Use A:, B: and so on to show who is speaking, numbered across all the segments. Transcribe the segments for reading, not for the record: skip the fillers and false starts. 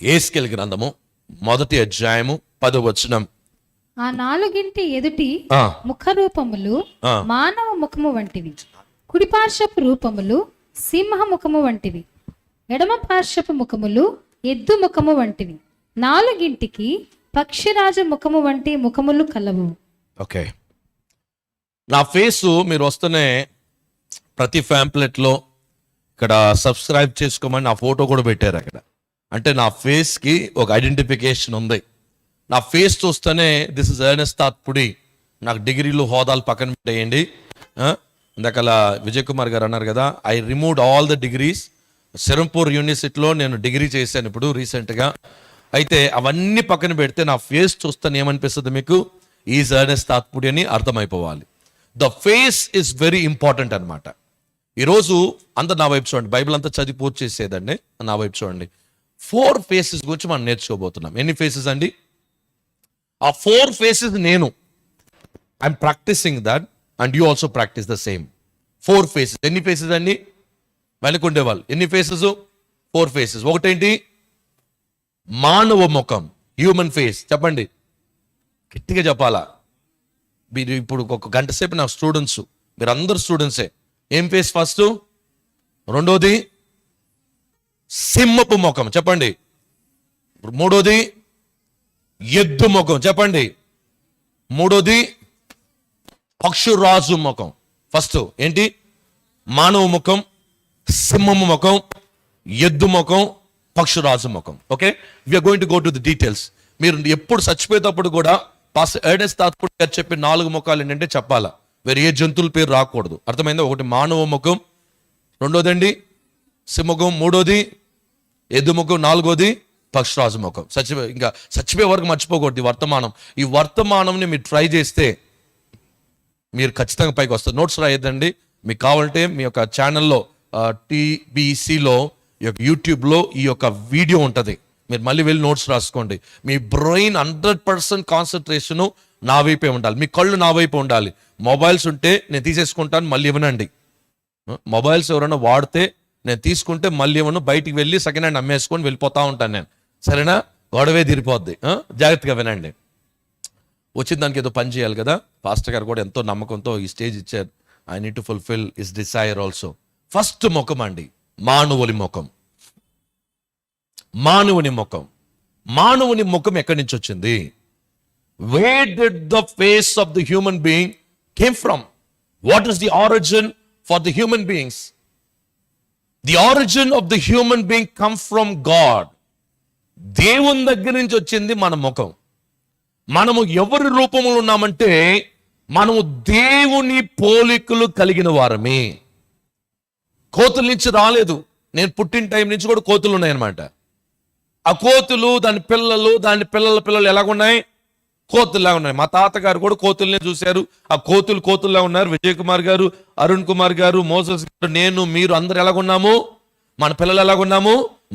A: యేస్కేలు గ్రంథము 1వ అధ్యాయము 10వ వచనం.
B: ఆ నాలుగింటి ఎదుటి ముఖ రూపములు మానవ ముఖము వంటివి, కుడి పార్శ్వపు రూపములు సింహ ముఖము వంటివి, ఎడమ పార్శ్వపు ముఖములు ఎద్దు ముఖము వంటివి, నాలుగింటికి పక్షిరాజు ముఖము వంటి ముఖములు కలవు.
A: ఓకే, నా ఫేసు మీరు వస్తూనే ప్రతి ఫ్యాంప్లెట్లో ఇక్కడ సబ్స్క్రైబ్ చేసుకోమని నా ఫోటో కూడా పెట్టారు అక్కడ. అంటే నా ఫేస్కి ఒక ఐడెంటిఫికేషన్ ఉంది. నా ఫేస్ చూస్తేనే దిస్ ఇస్ ఎర్నెస్ట్ తాత్పుడి. నాకు డిగ్రీలు హోదాలు పక్కన పెట్టేయండి. ఇందాకలా విజయ్ కుమార్ గారు అన్నారు కదా, I removed all the degrees. Serampore యూనివర్సిటీలో నేను డిగ్రీ చేశాను ఇప్పుడు రీసెంట్గా. అయితే అవన్నీ పక్కన పెడితే నా ఫేస్ చూస్తే ఏమనిపిస్తుంది మీకు? ఈజ్ ఎర్నెస్ట్ తాత్పుడి అని అర్థమైపోవాలి. The face is very important అనమాట. ఈరోజు అందరు నా వైపు చూడండి, బైబిల్ అంతా చదివి పూర్తి చేసేదండి. నా వైపు చూడండి, 4 ఫేసెస్ గురించి మనం నేర్చుకోబోతున్నాం. ఎన్ని ఫేసెస్ అండి? ఆ 4 ఫేసెస్ నేను I'm practising that and you also practise the same. 4 faces. ఎన్ని ఫేసెస్ అండి? వెనుకుండేవాళ్ళు ఎన్ని ఫేసెస్? 4 ఫేసెస్. ఒకటేంటి? మానవ ముఖం, హ్యూమన్ ఫేస్. చెప్పండి, గట్టిగా చెప్పాలా. మీరు ఇప్పుడు ఒక గంట సేపు నా స్టూడెంట్స్, మీరు అందరు స్టూడెంట్సే. ఏం ఫేస్ ఫస్ట్? రెండోది సింహపు ముఖం, చెప్పండి. మూడోది ఎద్దు ముఖం, చెప్పండి. మూడోది పక్షురాజు ముఖం. ఫస్ట్ ఏంటి? మానవ ముఖం, సింహము ముఖం, ఎద్దు ముఖం, పక్షురాజు ముఖం. Okay, we're going to go to the details. మీరు ఎప్పుడు చచ్చిపోయేటప్పుడు కూడా పాస్టర్ ఎర్నెస్ట్ తాత్పుడి గారు చెప్పే 4 ముఖాలు ఏంటంటే చెప్పాలా, వేరే ఏ జంతువుల పేరు రాకూడదు. అర్థమైందా? ఒకటి మానవ ముఖం, రెండోదండి సింహముఖం, మూడోది ఎద్దు ముఖం, నాలుగోది పక్షురాజు ముఖం. ఇంకా చచ్చిపోయే వరకు మర్చిపోకూడదు ఈ వర్తమానం. ఈ వర్తమానంని మీరు ట్రై చేస్తే మీరు ఖచ్చితంగా పైకి వస్తారు. నోట్స్ రాయొద్దండి. మీకు కావాలంటే మీ యొక్క ఛానల్లో TBCలో ఈ యొక్క యూట్యూబ్లో ఈ యొక్క వీడియో ఉంటుంది, మీరు మళ్ళీ వెళ్ళి నోట్స్ రాసుకోండి. మీ బ్రెయిన్ 100% కాన్సన్ట్రేషను నా వైపే ఉండాలి, మీ కళ్ళు నా వైపు ఉండాలి. మొబైల్స్ ఉంటే నేను తీసేసుకుంటాను, మళ్ళీ ఇవ్వనండి. మొబైల్స్ ఎవరైనా వాడితే నేను తీసుకుంటే మళ్ళీ ఇవ్వను, బయటికి వెళ్ళి సెకండ్ హ్యాండ్ అమ్మేసుకొని వెళ్ళిపోతా ఉంటాను నేను. సరేనా? గొడవే తీరిపోద్ది. జాగ్రత్తగా వినండి. వచ్చిన దానికి ఏదో పని చేయాలి కదా. పాస్టర్ గారు కూడా ఎంతో నమ్మకంతో ఈ స్టేజ్ ఇచ్చారు. I need to fulfil his Dzire also. First ముఖం అండి, మానవుని ముఖం. మానవుని ముఖం. మానవుని ముఖం ఎక్కడి నుంచి వచ్చింది? Where did the face of the human being came from? What is the origin for the human beings? The origin of the human being come from God. దేవుని దగ్గర నుంచి వచ్చింది మన ముఖం. మనము ఎవరి రూపంలో ఉన్నామంటే మనము దేవుని పోలికలు కలిగిన వారమే. కోతుల నుంచి రాలేదు. నేను పుట్టిన టైం నుంచి కూడా కోతులు ఉన్నాయన్నమాట. ఆ కోతులు, దాని పిల్లలు, దాని పిల్లల పిల్లలు ఎలాగున్నాయి? కోతుల్లా ఉన్నాయి. మా తాతగారు కూడా కోతుల్నే చూశారు. ఆ కోతుల్లా ఉన్నారు. విజయ్ కుమార్ గారు, అరుణ్ కుమార్ గారు, మోసస్ గారు, నేను, మీరు అందరు ఎలాగున్నాము? మన పిల్లలు ఎలాగున్నాము?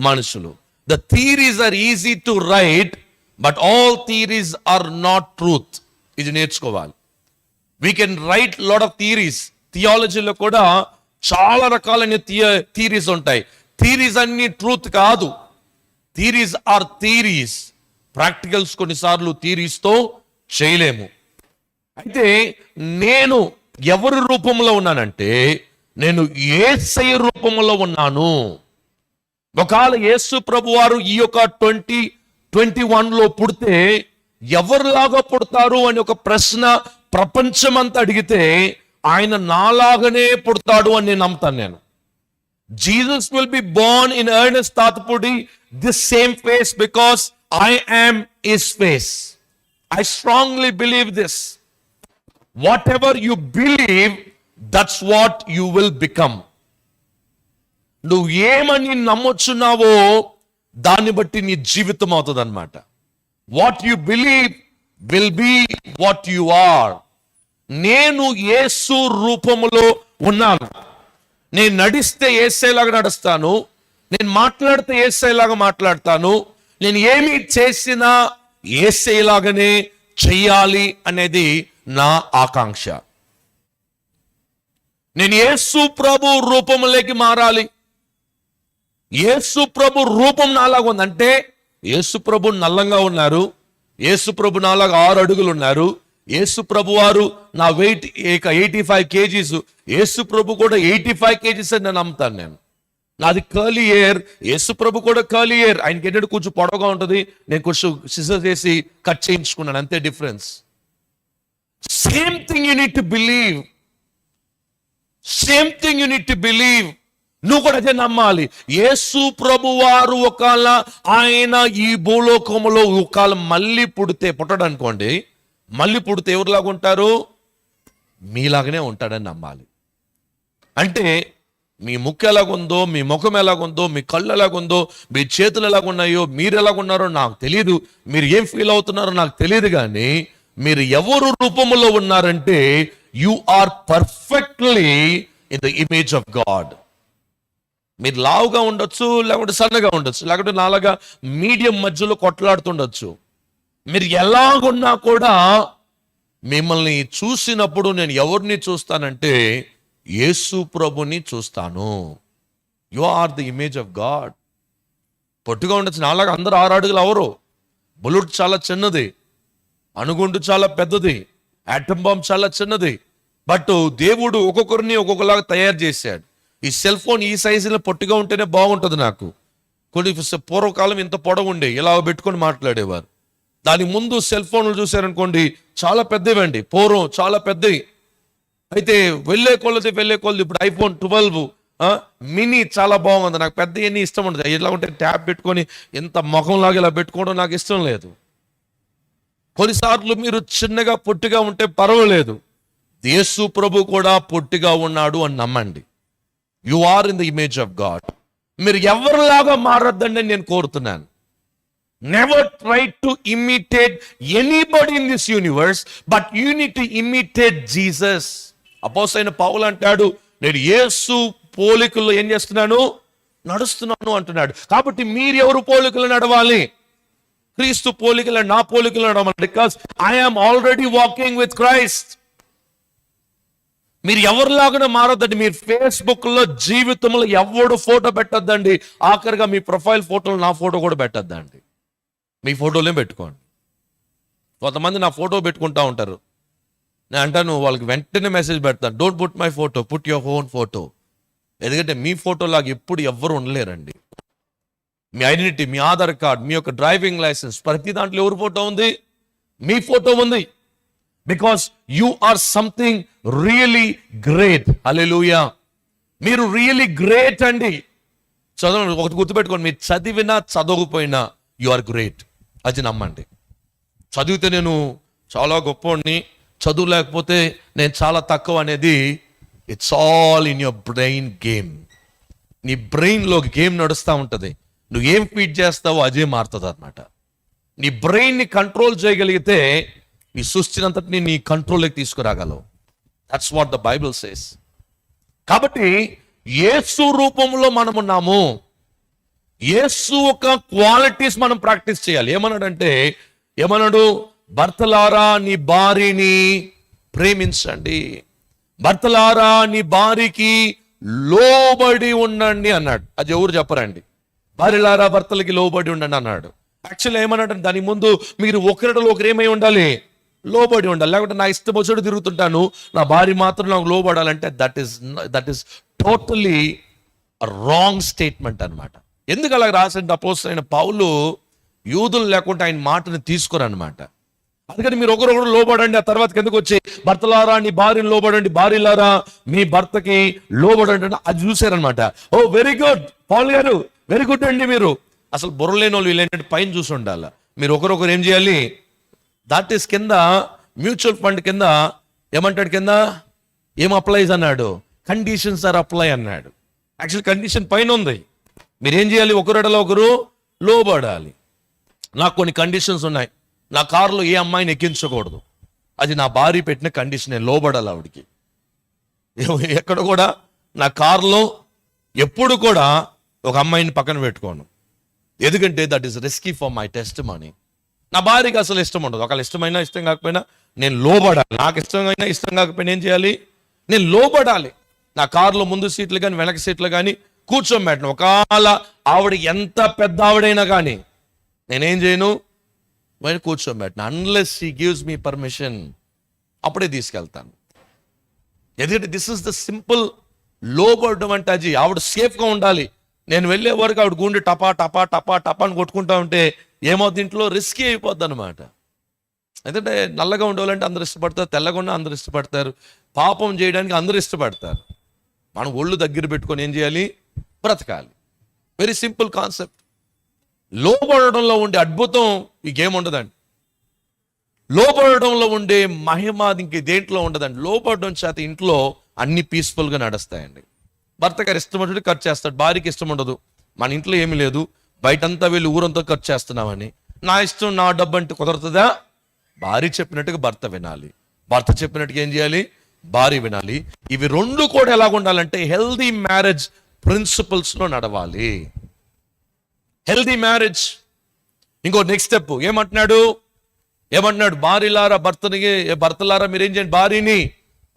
A: మనుషులు. The theories are easy to write, but all theories are not truth. ఇది నేర్చుకోవాలి. We can write lot of theories. థియాలజీలో కూడా చాలా రకాలైన థియరీస్ ఉంటాయి. థియరీస్ అన్ని ట్రూత్ కాదు. Theories are theories. ప్రాక్టికల్స్ కొన్నిసార్లు థియరీస్తో చేయలేము. అయితే నేను ఎవరి రూపంలో ఉన్నానంటే నేను యేసయ్య రూపంలో ఉన్నాను. ఒకవేళ యేసు ప్రభు వారు ఈ యొక్క 2021లో పుడితే ఎవరిలాగా పుడతారు అని ఒక ప్రశ్న ప్రపంచమంతా అడిగితే ఆయన నాలాగానే పుడతాడు అని నేను నమ్ముతాను. నేను Jesus will be born in Ernest Tathpudi, this same face, because I am his face. I strongly believe this. Whatever you believe, that's what you will become. నువ్వు ఏమని నమ్మొచ్చున్నావో దాన్ని బట్టి నీ జీవితం అవుతుంది అన్నమాట. What you believe will be what you are. నేను యేసు రూపములో ఉన్నాను. నేను నడిస్తే యేసయ్యలాగా నడుస్తాను, నేను మాట్లాడితే యేసయ్యలాగా మాట్లాడతాను, నేను ఏమి చేసినా యేసయ్యలాగానే చెయ్యాలి అనేది నా ఆకాంక్ష. నేను యేసు ప్రభు రూపంలోకి మారాలి. యేసు ప్రభు రూపం నాలాగా ఉందంటే యేసు ప్రభు నల్లంగా ఉన్నారు, యేసు ప్రభు నాలాగా 6 అడుగులు ఉన్నారు, యేసు ప్రభు వారు నా వెయిట్ 85 kgs, యేసు ప్రభు కూడా 85 kgs అని నేను నమ్ముతాను. నాది కర్లీ హెయిర్, యేసు ప్రభు కూడా కర్లీ హెయిర్. ఆయనకి ఏంటంటే కొంచెం పొడవుగా ఉంటుంది, నేను కొంచెం సిజర్ చేసి కట్ చేయించుకున్నాను, అంతే difference. Same thing you need to believe, same thing you need to believe. నువ్వు కూడా అదే నమ్మాలి. యేసు ప్రభు వారు ఒకవేళ ఆయన ఈ భూలోకములో ఒకవేళ మళ్ళీ పుట్టడు అనుకోండి, మళ్ళీ పుడితే ఎవరిలాగా ఉంటారు? మీలాగనే ఉంటాడని నమ్మాలి. అంటే మీ ముక్కు ఎలాగుందో, మీ ముఖం ఎలాగుందో, మీ కళ్ళు ఎలాగుందో, మీ చేతులు ఎలాగున్నాయో, మీరు ఎలాగున్నారో నాకు తెలియదు, మీరు ఏం ఫీల్ అవుతున్నారో నాకు తెలియదు, కానీ మీరు ఎవరు రూపములో ఉన్నారంటే you are perfectly in the image of God. మీరు లావుగా ఉండొచ్చు, లేకుంటే సన్నగా ఉండొచ్చు, లేకుంటే నాలాగా మీడియం మధ్యలో కొట్లాడుతుండొచ్చు. మీరు ఎలాగున్నా కూడా మిమ్మల్ని చూసినప్పుడు నేను ఎవరిని చూస్తానంటే యేసు ప్రభుని చూస్తాను. You are the image of God. పొట్టిగా ఉండొచ్చు, నాలాగా అందరూ 6 అడుగులు అవరు. బుల్లెట్ చాలా చిన్నది, అణుగుండు చాలా పెద్దది, ఆటమ్ బాంబ్ చాలా చిన్నది. బట్ దేవుడు ఒక్కొక్కరిని ఒక్కొక్కలాగా తయారు చేశాడు. ఈ సెల్ ఫోన్ ఈ సైజులో పొట్టిగా ఉంటేనే బాగుంటుంది నాకు. కొన్ని పూర్వకాలం ఇంత పొడవు ఉండే, ఇలా పెట్టుకొని మాట్లాడేవారు. దాని ముందు సెల్ ఫోన్లు చూశారనుకోండి చాలా పెద్దవండి, పూర్వం చాలా పెద్దవి. అయితే వెళ్ళే కొలది ఇప్పుడు iPhone 12 మినీ చాలా బాగుంది. నాకు పెద్ద ఎన్ని ఇష్టం ఉండదు. ఇలా ఉంటే ట్యాబ్ పెట్టుకొని ఇంత ముఖంలాగా ఇలా పెట్టుకోవడం నాకు ఇష్టం లేదు. కొన్నిసార్లు మీరు చిన్నగా పొట్టిగా ఉంటే పర్వాలేదు, యేసు ప్రభు కూడా పొట్టిగా ఉన్నాడు అని నమ్మండి. You are in the image of God. మీరు ఎవరిలాగా మారొద్దండి నేను కోరుతున్నాను. Never try to imitate anybody in this universe, but you need to imitate Jesus. అపోస్తలుడైన పౌలు అంటాడు, నేను యేసు పోలికల్లో ఏం చేస్తున్నాను? నడుస్తున్నాను అంటున్నాడు. కాబట్టి మీరు ఎవరు పోలికలు నడవాలి? క్రీస్తు పోలికలు, నా పోలికలు నడవాలి. Because I am already walking with Christ. మీరు ఎవరిలాగానే మారొద్దండి. మీరు ఫేస్బుక్ లో జీవితంలో ఎవడు ఫోటో పెట్టొద్దండి. ఆఖరిగా మీ ప్రొఫైల్ ఫోటోలు నా ఫోటో కూడా పెట్టొద్దండి. మీ ఫోటోలే పెట్టుకోండి. కొంతమంది నా ఫోటో పెట్టుకుంటా ఉంటారు. నేను అంటాను వాళ్ళకి వెంటనే మెసేజ్ పెడతాను, don't put my photo, put your own photo. ఎందుకంటే మీ ఫోటో లాగా ఎప్పుడు ఎవ్వరు ఉండలేరండి. మీ ఐడెంటిటీ, మీ ఆధార్ కార్డ్, మీ యొక్క డ్రైవింగ్ లైసెన్స్, ప్రతి దాంట్లో ఎవరి ఫోటో ఉంది? మీ ఫోటో ఉంది. Because you are something really great. Hallelujah. మీరు రియలీ గ్రేట్ అండి. చదవండి, ఒకటి గుర్తుపెట్టుకోండి, మీరు చదివినా చదవకపోయినా యు ఆర్ గ్రేట్. అది నమ్మండి. చదివితే నేను చాలా గొప్పవాడిని, చదువు లేకపోతే నేను చాలా తక్కువ అనేది it's all in your brain game. నీ బ్రెయిన్లో గేమ్ నడుస్తూ ఉంటుంది. నువ్వు ఏం ఫీడ్ చేస్తావో అదే మారుతుంది అనమాట. నీ బ్రెయిన్ని కంట్రోల్ చేయగలిగితే ఈ సృష్టినంతటిని నీ కంట్రోల్లోకి తీసుకురాగలవు. That's what the Bible says. కాబట్టి యేసు రూపంలో మనం ఉన్నాము. యేసు ఒక క్వాలిటీస్ మనం ప్రాక్టీస్ చేయాలి. ఏమన్నాడు? భర్తలారా నీ భార్యని ప్రేమించండి, భర్తలారా నీ భార్యకి లోబడి ఉండండి అన్నాడు. అది ఎవరు చెప్పరండి. భార్యలారా భర్తలకి లోబడి ఉండండి అన్నాడు. యాక్చువల్లీ ఏమన్నాడు? దాని ముందు మీరు ఒకరిలో ఒకరు ఏమై ఉండాలి? లోబడి ఉండాలి. లేకుంటే నా ఇష్టం వచ్చాడు తిరుగుతుంటాను, నా భార్య మాత్రం నాకు లోబడాలంటే that is totally wrong statement అనమాట. ఎందుకు అలా రాసిన అపోస్తలుడైన పౌలు యూదులు లేకుంటే ఆయన మాటను తీసుకోరన్నమాట. అందుకని మీరు ఒకరొకరు లోబడండి. ఆ తర్వాత ఎందుకు వచ్చి భర్తలారా నీ భార్యను లోబడండి, భార్యలారా మీ భర్తకి లోబడండి, అది చూసారనమాట. ఓ వెరీ గుడ్ పౌల్ గారు, వెరీ గుడ్ అండి. మీరు అసలు బుర్రలేని వాళ్ళు వీళ్ళేంటంటే పైన చూసి ఉండాలి. మీరు ఒకరొకరు ఏం చేయాలి? దట్ ఈస్ కింద మ్యూచువల్ ఫండ్ కింద ఏమంటాడు? కింద ఏం అప్లైస్ అన్నాడు? కండిషన్స్ ఆర్ అప్లై అన్నాడు. యాక్చువల్ కండిషన్ పైన ఉంది. మీరేం చేయాలి? ఒకరిడలో ఒకరు లోబడాలి. నాకు కొన్ని కండిషన్స్ ఉన్నాయి. నా కారులో ఏ అమ్మాయిని ఎక్కించకూడదు, అది నా భార్య పెట్టిన కండిషన్. నేను లోబడాలి ఆవిడికి. ఎక్కడ కూడా నా కారులో ఎప్పుడు కూడా ఒక అమ్మాయిని పక్కన పెట్టుకోను. ఎందుకంటే that is risky for my test money. నా భార్యకి అసలు ఇష్టం ఉండదు. ఒకవేళ ఇష్టమైనా ఇష్టం కాకపోయినా నేను లోబడాలి. నాకు ఇష్టమైనా ఇష్టం కాకపోయినా ఏం చేయాలి? నేను లోబడాలి. నా కారులో ముందు సీట్లు కానీ వెనక సీట్లు కానీ కూర్చోబెట్టను. ఒకవేళ ఆవిడ ఎంత పెద్ద ఆవిడైనా కానీ నేనేం చేయను, మరి కూర్చోబెట్టను. Unless she gives me permission, అప్పుడే తీసుకెళ్తాను. ఎందుకంటే దిస్ ఇస్ ద సింపుల్ లోబడడం అంటే. అది ఆవిడ సేఫ్గా ఉండాలి. నేను వెళ్ళే వరకు ఆవిడ గుండె టపా టపా టపా టపా అని కొట్టుకుంటా ఉంటే ఏమవుతుంది, ఇంట్లో రిస్కీ అయిపోద్ది అనమాట. ఎందుకంటే నల్లగా ఉండేవాళ్ళంటే అందరు ఇష్టపడతారు, తెల్లగా ఉన్న అందరు ఇష్టపడతారు, పాపం చేయడానికి అందరూ ఇష్టపడతారు. మనం ఒళ్ళు దగ్గర పెట్టుకొని ఏం చేయాలి, బ్రతకాలి. Very simple concept. లోబడడంలో ఉండే అద్భుతం ఇంకేముండదండి. లోబడడంలో ఉండే మహిమ ఇంక దేంట్లో ఉండదండి. లోబడడం చేత ఇంట్లో అన్ని పీస్ఫుల్గా నడుస్తాయండి. భర్త గారు ఇష్టం ఉంటుంది ఖర్చు చేస్తాడు, భార్యకి ఇష్టం ఉండదు. మన ఇంట్లో ఏమీ లేదు, బయటంతా వెళ్ళి ఊరంతా ఖర్చు చేస్తున్నామని. నా ఇష్టం నా డబ్బు అంటే కుదరతుందా? భార్య చెప్పినట్టుగా భర్త వినాలి, భర్త చెప్పినట్టుగా ఏం చేయాలి, భార్య వినాలి. ఇవి రెండు కూడా ఎలాగ ఉండాలంటే హెల్దీ మ్యారేజ్ ప్రిన్సిపల్స్లో నడవాలి. Healthy marriage. ఇంకో నెక్స్ట్ స్టెప్ ఏమంటున్నాడు, భార్యలారా భర్తలారా మీరేం చేయండి, భార్యని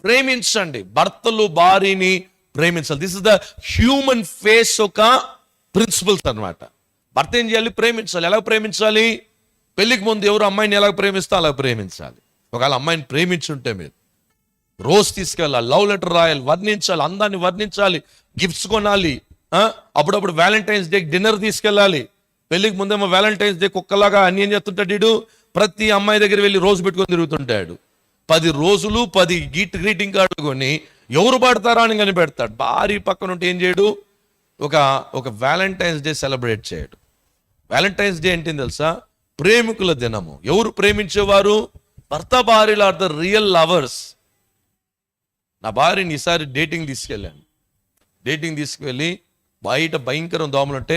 A: ప్రేమించండి. భర్తలు భార్యని ప్రేమించాలి. This is the human face ఒక ప్రిన్సిపల్స్ అన్నమాట. భర్త ఏం చేయాలి, ప్రేమించాలి. ఎలా ప్రేమించాలి? పెళ్లికి ముందు ఎవరు అమ్మాయిని ఎలా ప్రేమిస్తే అలా ప్రేమించాలి. ఒకవేళ అమ్మాయిని ప్రేమించుంటే మీరు రోజు తీసుకెళ్ళాలి, లవ్ లెటర్ రాయాలి, వర్ణించాలి, అందాన్ని వర్ణించాలి, గిఫ్ట్స్ కొనాలి, అప్పుడప్పుడు వ్యాలంటైన్స్ డే డిన్నర్ తీసుకెళ్ళాలి. పెళ్లికి ముందేమో వ్యాలంటైన్స్ డే కుక్కలాగా అన్ని ఏం చేస్తుంటాడు వీడు, ప్రతి అమ్మాయి దగ్గర వెళ్ళి రోజు పెట్టుకొని తిరుగుతుంటాడు. 10 రోజులు 10 గ్రీటింగ్ కార్డులు కొని ఎవరు పడతారా అని కనిపెడతాడు. భార్య పక్కన ఉంటే ఏం చేయడు, ఒక వ్యాలంటైన్స్ డే సెలబ్రేట్ చేయడు. వ్యాలంటైన్స్ డే ఏంటి తెలుసా, ప్రేమికుల దినము. ఎవరు ప్రేమించేవారు, భర్త భార్యలు ఆర్ ద రియల్ లవర్స్. నా భార్యని ఈసారి డేటింగ్ తీసుకెళ్ళి బయట భయంకరం దోమలు ఉంటే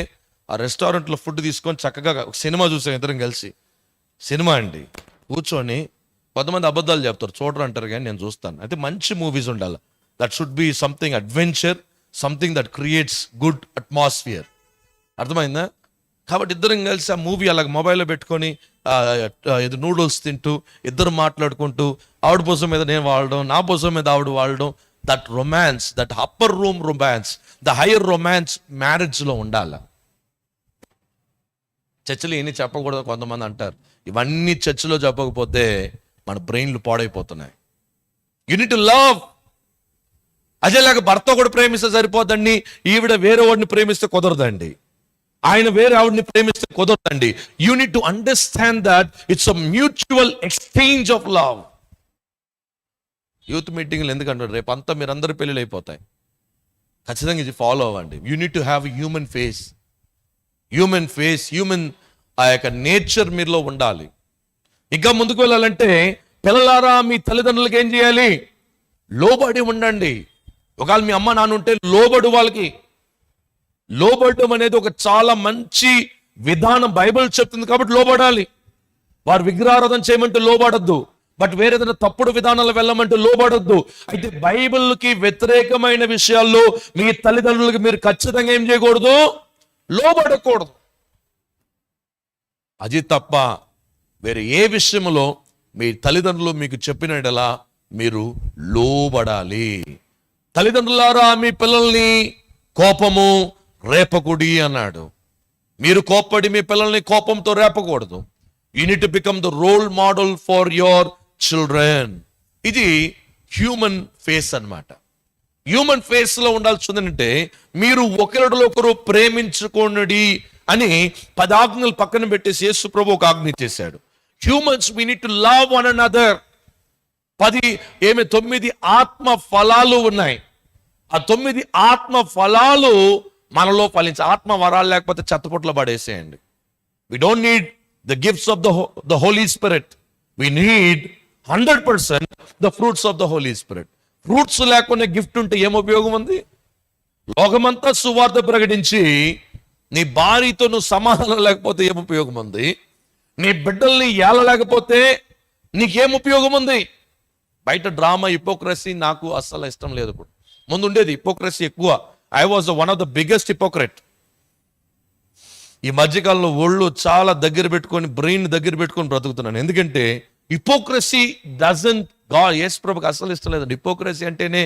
A: ఆ రెస్టారెంట్లో ఫుడ్ తీసుకొని చక్కగా సినిమా చూసాం ఇద్దరం కలిసి. సినిమా అండి, కూర్చొని కొంతమంది అబద్ధాలు చెప్తారు, చూడరు అంటారు, కానీ నేను చూస్తాను. అయితే మంచి మూవీస్ ఉండాలి. That should be something adventure, something that creates good atmosphere. అర్థమైందా? కాబట్టి ఇద్దరం కలిసి ఆ మూవీ అలాగ మొబైల్లో పెట్టుకొని ఇది నూడిల్స్ తింటూ ఇద్దరు మాట్లాడుకుంటూ, ఆవిడ కోసం మీద నేను వాడడం, నా కోసం మీద ఆవిడ వాడడం, that romance, that upper room romance, the higher romance మ్యారేజ్లో ఉండాలి. చర్చలు ఏమీ చెప్పకూడదు కొంతమంది అంటారు. ఇవన్నీ చర్చలో చెప్పకపోతే మన బ్రెయిన్లు పాడైపోతున్నాయి. Unit to love. అదేలాగా భర్త కూడా ప్రేమిస్తే సరిపోదండి, ఈవిడ వేరే వాడిని ప్రేమిస్తే కుదరదండి, ఆయన వేరే ఆవిడని ప్రేమిస్తే కుదరదండి. You need to understand that it's a mutual exchange of love. Youth మీటింగ్లు ఎందుకంటారు, రేపు అంతా మీరందరూ పెళ్ళిళ్ళు అయిపోతాయి. ఖచ్చితంగా ఇది ఫాలో అవ్వండి. You need to have human face, human ఆ యొక్క నేచర్ మీలో ఉండాలి. ఇంకా ముందుకు వెళ్ళాలంటే పిల్లలారా మీ తల్లిదండ్రులకి ఏం చేయాలి, లోబడి ఉండండి. ఒకవేళ మీ అమ్మ నాన్న ఉంటే లోబడు వాళ్ళకి. లోబడడం అనేది ఒక చాలా మంచి విధానం, బైబిల్ చెప్తుంది కాబట్టి లోబడాలి. వారు విగ్రహారాధన చేయమంటే లోబడద్దు, బట్ వేరేదైనా తప్పుడు విధానాలు వెళ్ళమంటే లోబడద్దు. అయితే బైబిల్కి వ్యతిరేకమైన విషయాల్లో మీ తల్లిదండ్రులకి మీరు ఖచ్చితంగా ఏం చేయకూడదు, లోబడకూడదు. అది తప్ప వేరే ఏ విషయంలో మీ తల్లిదండ్రులు మీకు చెప్పినట్లా మీరు లోబడాలి. తల్లిదండ్రులారా మీ పిల్లల్ని కోపము రేపకుడి అన్నాడు. మీరు కోప్పడి మీ పిల్లల్ని కోపంతో రేపకూడదు. You need to become the role model for your children. ఇది హ్యూమన్ ఫేస్ అన్నమాట. హ్యూమన్ ఫేస్ లో ఉండాల్సిందంటే మీరు ఒకరిలో ప్రేమించుకోండి అని 10 ఆజ్ఞలు పక్కన పెట్టేసి యేసు ప్రభు ఒక ఆజ్ఞ చేశాడు. Humans we need to love one another. 9 ఆత్మ ఫలాలు ఉన్నాయి. ఆ 9 ఆత్మ ఫలాలు మనలో ఫలించి, ఆత్మ వరాలు లేకపోతే చెత్తపుట్లో పడేసేయండి. We don't need the gifts of the Holy Spirit, we need 100% the fruits of the Holy Spirit. Fruits లేకుండా గిఫ్ట్ ఉంటే ఏం ఉపయోగం ఉంది? లోకమంతా సువార్త ప్రకటించి నీ భార్యతో నువ్వు సమాధానం లేకపోతే ఏం ఉపయోగం ఉంది? నీ బిడ్డల్ని ఏలలేకపోతే నీకేం ఉపయోగం ఉంది? బయట డ్రామా, హిపోక్రసీ నాకు అస్సలు ఇష్టం లేదు. ఇప్పుడు ముందు ఉండేది హిపోక్రసీ ఎక్కువ. I was one of the biggest హిపోక్రెట్. ఈ మధ్యకాలంలో ఒళ్ళు చాలా దగ్గర పెట్టుకొని, బ్రెయిన్ దగ్గర పెట్టుకొని బ్రతుకుతున్నాను. ఎందుకంటే హిపోక్రసీ యేసు ప్రభుకి అస్సలు ఇష్టం లేదండి. హిపోక్రసీ అంటేనే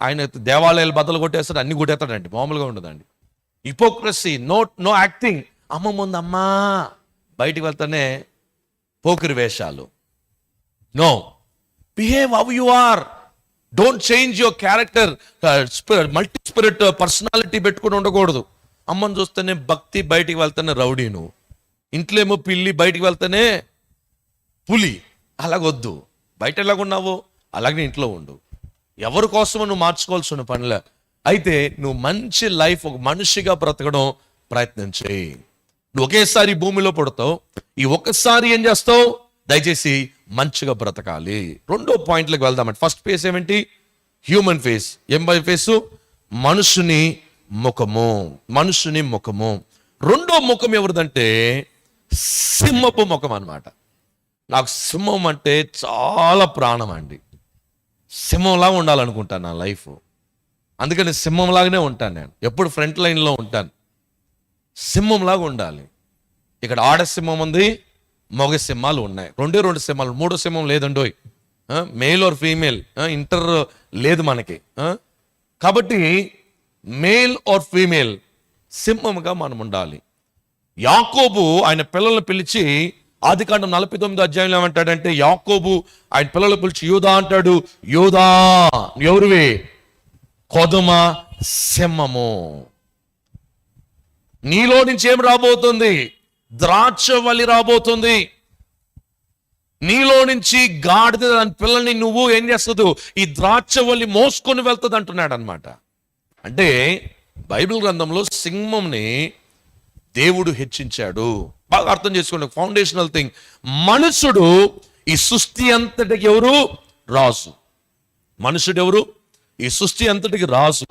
A: ఆయన దేవాలయాలు బద్దలు కొట్టేస్తాడు, అన్ని కొట్టేస్తాడండి, మామూలుగా ఉండదండి. Hypocrisy, no acting. అమ్మ ముందు అమ్మా, బయటికి వెళ్తానే పోకిరి వేషాలు. No, behave how you are. Don't change your character. Multi spirit personality పెట్టుకుని ఉండకూడదు. అమ్మని చూస్తేనే భక్తి, బయటికి వెళ్తానే రౌడీను. ఇంట్లో ఏమో పిల్లి, బయటికి వెళ్తానే పులి. అలాగొద్దు. బయట ఎలాగున్నావో అలాగే ఇంట్లో ఉండు. ఎవరి కోసమో నువ్వు మార్చుకోవాల్సిన పనిలే. అయితే నువ్వు మంచి లైఫ్, ఒక మనిషిగా బ్రతకడం ప్రయత్నం చేయి. నువ్వు ఒకేసారి భూమిలో పుడతావు. ఈ ఒక్కసారి ఏం చేస్తావు? దయచేసి మంచిగా బ్రతకాలి. రెండో పాయింట్లకు వెళ్దామంటే, ఫస్ట్ ఫేస్ ఏమిటి? Human face. ఏం ఫేసు? మనుషుని ముఖము. మనుషుని ముఖము. రెండో ముఖం ఎవరిదంటే సింహపు ముఖం అన్నమాట. నాకు సింహం అంటే చాలా ప్రాణం అండి. సింహంలాగా ఉండాలనుకుంటాను నా లైఫ్. అందుకని సింహంలాగానే ఉంటాను నేను. ఎప్పుడు ఫ్రంట్ లైన్లో ఉంటాను. సింహంలాగా ఉండాలి. ఇక్కడ ఆడ సింహం ఉంది, మగ సింహాలు ఉన్నాయి. రెండు సింహాలు. మూడో సింహం లేదండోయ్. మేల్ ఆర్ ఫీమేల్ ఇంటర్ లేదు మనకి. కాబట్టి మేల్ ఆర్ ఫీమేల్ సింహంగా మనం ఉండాలి. యాకోబు ఆయన పిల్లల్ని పిలిచి, ఆదికాండం 49 అధ్యాయంలో ఏమంటాడంటే, యాకోబు ఆయన పిల్లలు పిలిచి యూదా అంటాడు. యూదా ఎవరివి? కొదుమ సింహము. నీలో నుంచి ఏం రాబోతుంది? ద్రాక్షవల్లి రాబోతుంది. నీలో నుంచి గాడిద దాని పిల్లల్ని నువ్వు ఏం చేస్తుంది? ఈ ద్రాక్షవల్లి మోసుకొని వెళ్తుంది అంటున్నాడు అనమాట. అంటే బైబిల్ గ్రంథంలో సింహంని దేవుడు హెచ్చించాడు. బాగా అర్థం చేసుకోండి, ఫౌండేషనల్ థింగ్. మనుషుడు ఈ సృష్టి అంతటికి ఎవరు? రాజు. మనుషుడు ఎవరు? ఈ సృష్టి అంతటికి రాజు.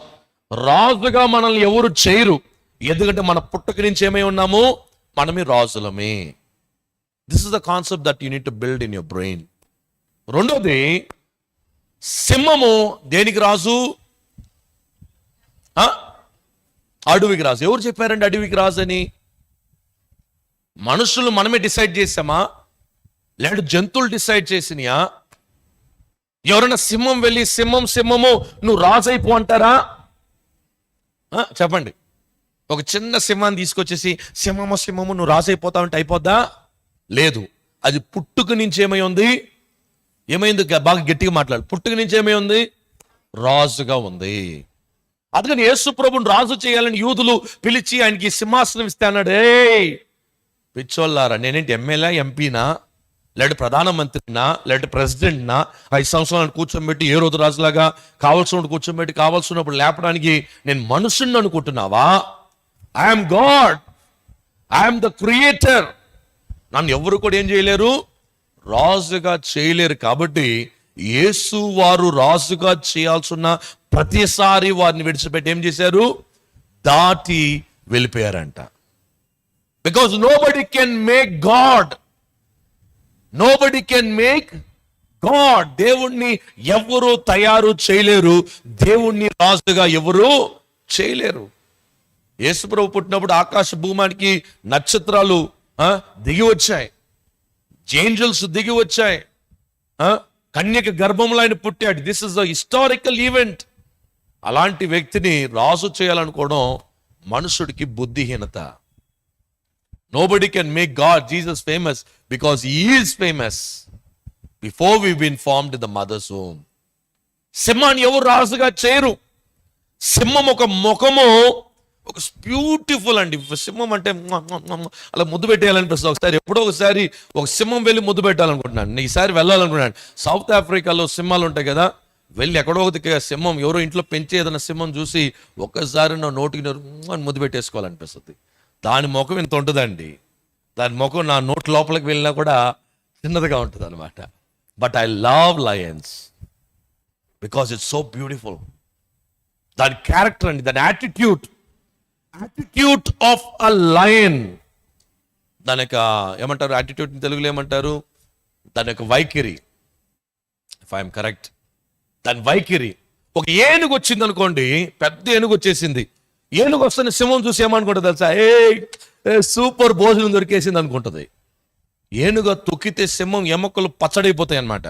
A: రాజుగా మనల్ని ఎవరు చేయరు. ఎందుకంటే మన పుట్టుక నుంచి ఏమై ఉన్నాము? మనమే రాజులమే. This is the concept that you need to build in your brain. రెండోది, సింహము దేనికి రాజు? అడవికి రాజు. ఎవరు చెప్పారండి అడవికి రాజు అని? మనుషులు మనమే డిసైడ్ చేసామా? లేదంటే జంతువులు డిసైడ్ చేసినాయా? ఎవరైనా సింహం వెళ్ళి సింహము నువ్వు రాజు అయిపో అంటారా? చెప్పండి. ఒక చిన్న సింహాన్ని తీసుకొచ్చేసి సింహము నువ్వు రాజు అయిపోతావంటే అయిపోద్దా? లేదు. అది పుట్టుక నుంచి ఏమై ఉంది? ఏమైంది? బాగా గట్టిగా మాట్లాడు. పుట్టుక నుంచి ఏమై ఉంది? రాజుగా ఉంది. అందుకని యేసు ప్రభుని రాజు చేయాలని యూదులు పిలిచి ఆయనకి సింహాసనం ఇస్తే అన్నాడు, ఏయ్ పిచ్చోళ్ళారా, నేనేంటి ఎమ్మెల్యే, ఎంపీనా, లేదంటే ప్రధానమంత్రినా, లేదంటే ప్రెసిడెంట్నా? 5 సంవత్సరాలను కూర్చోబెట్టి ఏ రోజు రాజులాగా కావాల్సినప్పుడు కూర్చోబెట్టి కావాల్సినప్పుడు లేపడానికి నేను మనుషుని అనుకుంటున్నావా? I'm God, I'm the creator. నన్ను ఎవరు కూడా ఏం చేయలేరు? రాజుగా చేయలేరు. కాబట్టి యేసు వారు రాజుగా చేయాల్సిన ప్రతిసారి వారిని విడిచిపెట్టి ఏం చేశారు? దాటి వెళ్ళిపోయారంట. Because nobody can make God. Nobody can make God. దేవుణ్ణి ఎవరు తయారు చేయలేరు. దేవుణ్ణి రాజుగా ఎవరు చేయలేరు. యేసుప్రభు పుట్టినప్పుడు ఆకాశ భూమానికి నక్షత్రాలు దిగి వచ్చాయి, ఏంజెల్స్ దిగి వచ్చాయి, కన్యక గర్భంలో ఆయన పుట్టాడు. This is the historical event. అలాంటి వ్యక్తిని రాజు చేయాలనుకోవడం మనుషుడికి బుద్ధిహీనత. Nobody can make God, Jesus, famous because he is famous before we've been formed in the mother's womb. సింహాన్ని ఎవరు రాజుగా చేయరు. సింహం ఒక ముఖము, ఒక బ్యూటిఫుల్ అండి. సింహం అంటే అలా ముద్దు పెట్టేయాలనిపిస్తుంది. ఒకసారి ఎప్పుడో ఒకసారి ఒక సింహం వెళ్ళి ముద్దు పెట్టాలనుకుంటున్నాను. ఈసారి వెళ్ళాలనుకుంటున్నాను. సౌత్ ఆఫ్రికాలో సింహాలు ఉంటాయి కదా, వెళ్ళి ఎక్కడో ఒక సింహం ఎవరో ఇంట్లో పెంచే ఏదైనా సింహం చూసి ఒక్కసారి నా నోటికి ముద్దు పెట్టేసుకోవాలనిపిస్తుంది. దాని ముఖం ఇంత ఉంటుందండి. దాని ముఖం నా నోటి లోపలికి వెళ్ళినా కూడా చిన్నదిగా ఉంటుంది అనమాట. But I love Lions because it's so beautiful. దాని క్యారెక్టర్ అండి, దాని యాటిట్యూడ్ ఆఫ్ అ లయన్. దాని యొక్క ఏమంటారు యాటిట్యూడ్ తెలుగులో ఏమంటారు? దాని యొక్క వైఖరి, ఇఫ్ ఐఎమ్ కరెక్ట్, దాని వైఖరి. ఒక ఏనుగు వచ్చింది అనుకోండి, పెద్ద ఏనుగు వచ్చేసింది. ఏనుగు వస్తున్న సింహం చూసి ఏమనుకుంటుంది తెలుసా? సూపర్ భోజనం దొరికేసింది అనుకుంటుంది. ఏనుగ తొక్కితే సింహం ఎముకలు పచ్చడైపోతాయి అన్నమాట.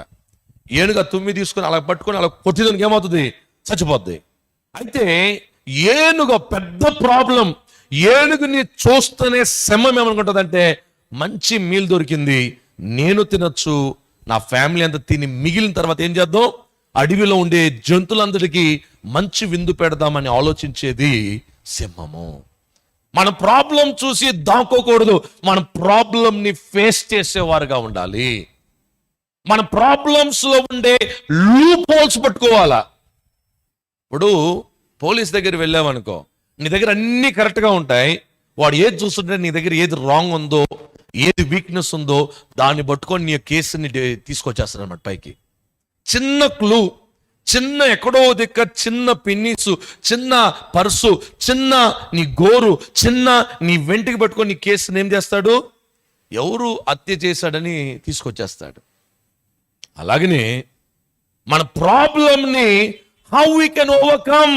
A: ఏనుగ తుమ్మి తీసుకుని అలా పట్టుకొని అలా కొట్టిదానికి ఏమవుతుంది? చచ్చిపోద్ది. అయితే ఏనుగ పెద్ద ప్రాబ్లం. ఏనుగుని చూస్తేనే సింహం ఏమనుకుంటుంది అంటే, మంచి మీల్ దొరికింది, నేను తినొచ్చు, నా ఫ్యామిలీ అంతా తిని మిగిలిన తర్వాత ఏం చేద్దాం, అడవిలో ఉండే జంతువులందరికీ మంచి విందు పెడదామని ఆలోచించేది సింహము. మన ప్రాబ్లం చూసి దాక్కోకూడదు, మన ప్రాబ్లం ని ఫేస్ చేసేవారుగా ఉండాలి. మన ప్రాబ్లమ్స్ లో ఉండే లూప్ హోల్స్ పట్టుకోవాలా. ఇప్పుడు పోలీస్ దగ్గర వెళ్ళావనుకో, నీ దగ్గర అన్ని కరెక్ట్ గా ఉంటాయి, వాడు ఏది చూస్తుంటే నీ దగ్గర ఏది రాంగ్ ఉందో, ఏది వీక్నెస్ ఉందో దాన్ని పట్టుకొని నీ కేసుని తీసుకొచ్చేస్తాడు అన్నమాట పైకి. చిన్న క్లూ, చిన్న ఎక్కడో దిక్క చిన్న పిన్నీసు, చిన్న పర్సు, చిన్న నీ గోరు, చిన్న నీ వెంటికి పట్టుకొని నీ కేసుని ఏం చేస్తాడు, ఎవరు హత్య చేశాడని తీసుకొచ్చేస్తాడు. అలాగనే మన ప్రాబ్లంని హౌ వీ కెన్ ఓవర్కమ్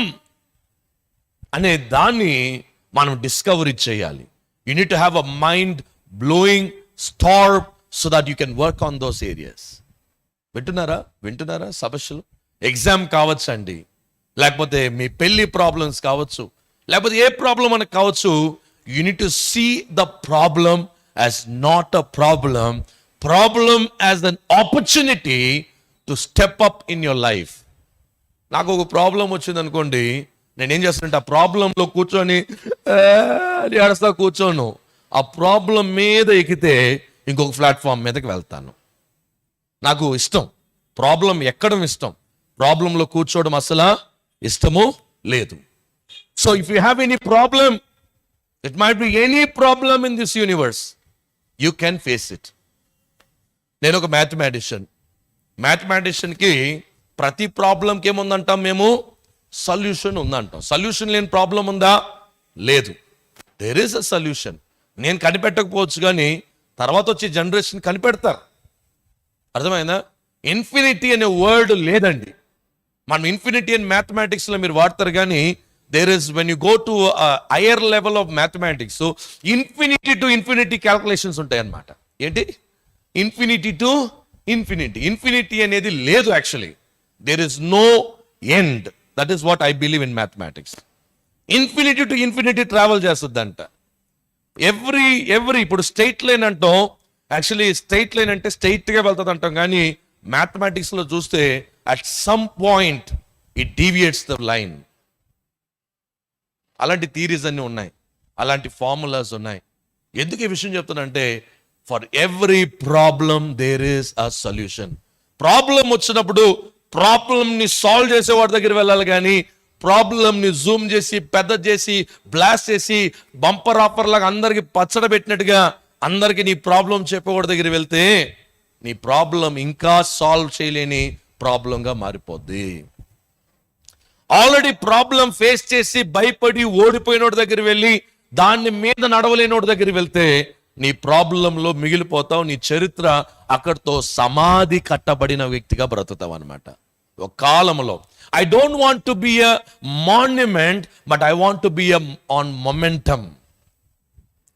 A: అనే దాన్ని మనం డిస్కవరీ చేయాలి. You need to have a mind blowing Storm so that you can work on those areas. వింటున్నారా సమస్యలు? ఎగ్జామ్ కావచ్చు అండి, లేకపోతే మీ పెళ్లి ప్రాబ్లమ్స్ కావచ్చు, లేకపోతే ఏ ప్రాబ్లం మనకు కావచ్చు. You need to see the problem as not a problem as an opportunity to step up in your life. నాకు ఒక ప్రాబ్లం వచ్చింది అనుకోండి, నేనేం చేస్తానంటే ఆ ప్రాబ్లంలో కూర్చొని ఏడుస్తా కూర్చోను. ఆ ప్రాబ్లం మీద ఎక్కితే ఇంకొక ప్లాట్ఫామ్ మీదకి వెళ్తాను. నాకు ఇష్టం ప్రాబ్లం ఎక్కడం ఇష్టం, ప్రాబ్లంలో కూర్చోవడం అసలు ఇష్టము లేదు. So if you have any problem, it might be any problem in this universe, you can face it. నేను ఒక మ్యాథమెటిషియన్కి ప్రతి ప్రాబ్లంకి ఏముందంటాం మేము, సొల్యూషన్ ఉందంటాం. సొల్యూషన్ లేని ప్రాబ్లం ఉందా? లేదు. There is a solution. నేను కనిపెట్టకపోవచ్చు కానీ తర్వాత వచ్చే జనరేషన్ కనిపెడతారు. అర్థమైందా? ఇన్ఫినిటీ అనే వర్డ్ లేదండి. మనం ఇన్ఫినిటీ అని మ్యాథమెటిక్స్లో మీరు వాడతారు కానీ there is when you go to higher level of mathematics, infinity to infinity calculations ఉంటాయి అన్నమాట. ఏంటి? ఇన్ఫినిటీ టు ఇన్ఫినిటీ అనేది లేదు. Actually there is no end. That is what I believe in mathematics. Infinity to infinity travel చేస్తుందంట. Every ఇప్పుడు straight line అంటాం, actually straight line అంటే straight గా వెళ్తుంది అంటాం, కానీ మ్యాథమెటిక్స్ లో చూస్తే at some point it deviates the line. అలాంటి థీరీస్ అన్ని ఉన్నాయి, అలాంటి ఫార్ములాస్ ఉన్నాయి. ఎందుకు ఈ విషయం చెప్తానంటే, for every problem there is a solution. Problem వచ్చినప్పుడు ప్రాబ్లం ని సాల్వ్ చేసే వాడి దగ్గర వెళ్ళాలి కానీ ప్రాబ్లం ని జూమ్ చేసి పెద్ద చేసి బ్లాస్ట్ చేసి బంపర్ ఆఫర్ లాగా అందరికి పచ్చడ పెట్టినట్టుగా అందరికి నీ ప్రాబ్లం చెప్పేవాడి దగ్గర వెళ్తే నీ ప్రాబ్లం ఇంకా సాల్వ్ చేయలేని ప్రాబ్లంగా మారిపోద్ది. ఆల్రెడీ ప్రాబ్లం ఫేస్ చేసి భయపడి ఓడిపోయినోడి దగ్గర వెళ్ళి దాన్ని మీద నడవలేనోడి దగ్గర వెళ్తే నీ ప్రాబ్లంలో మిగిలిపోతావు. నీ చరిత్ర అక్కడితో సమాధి కట్టబడిన వ్యక్తిగా బ్రతుకుతావు అనమాట. ఒక కాలంలో I don't want to be a monument but I want to be on momentum.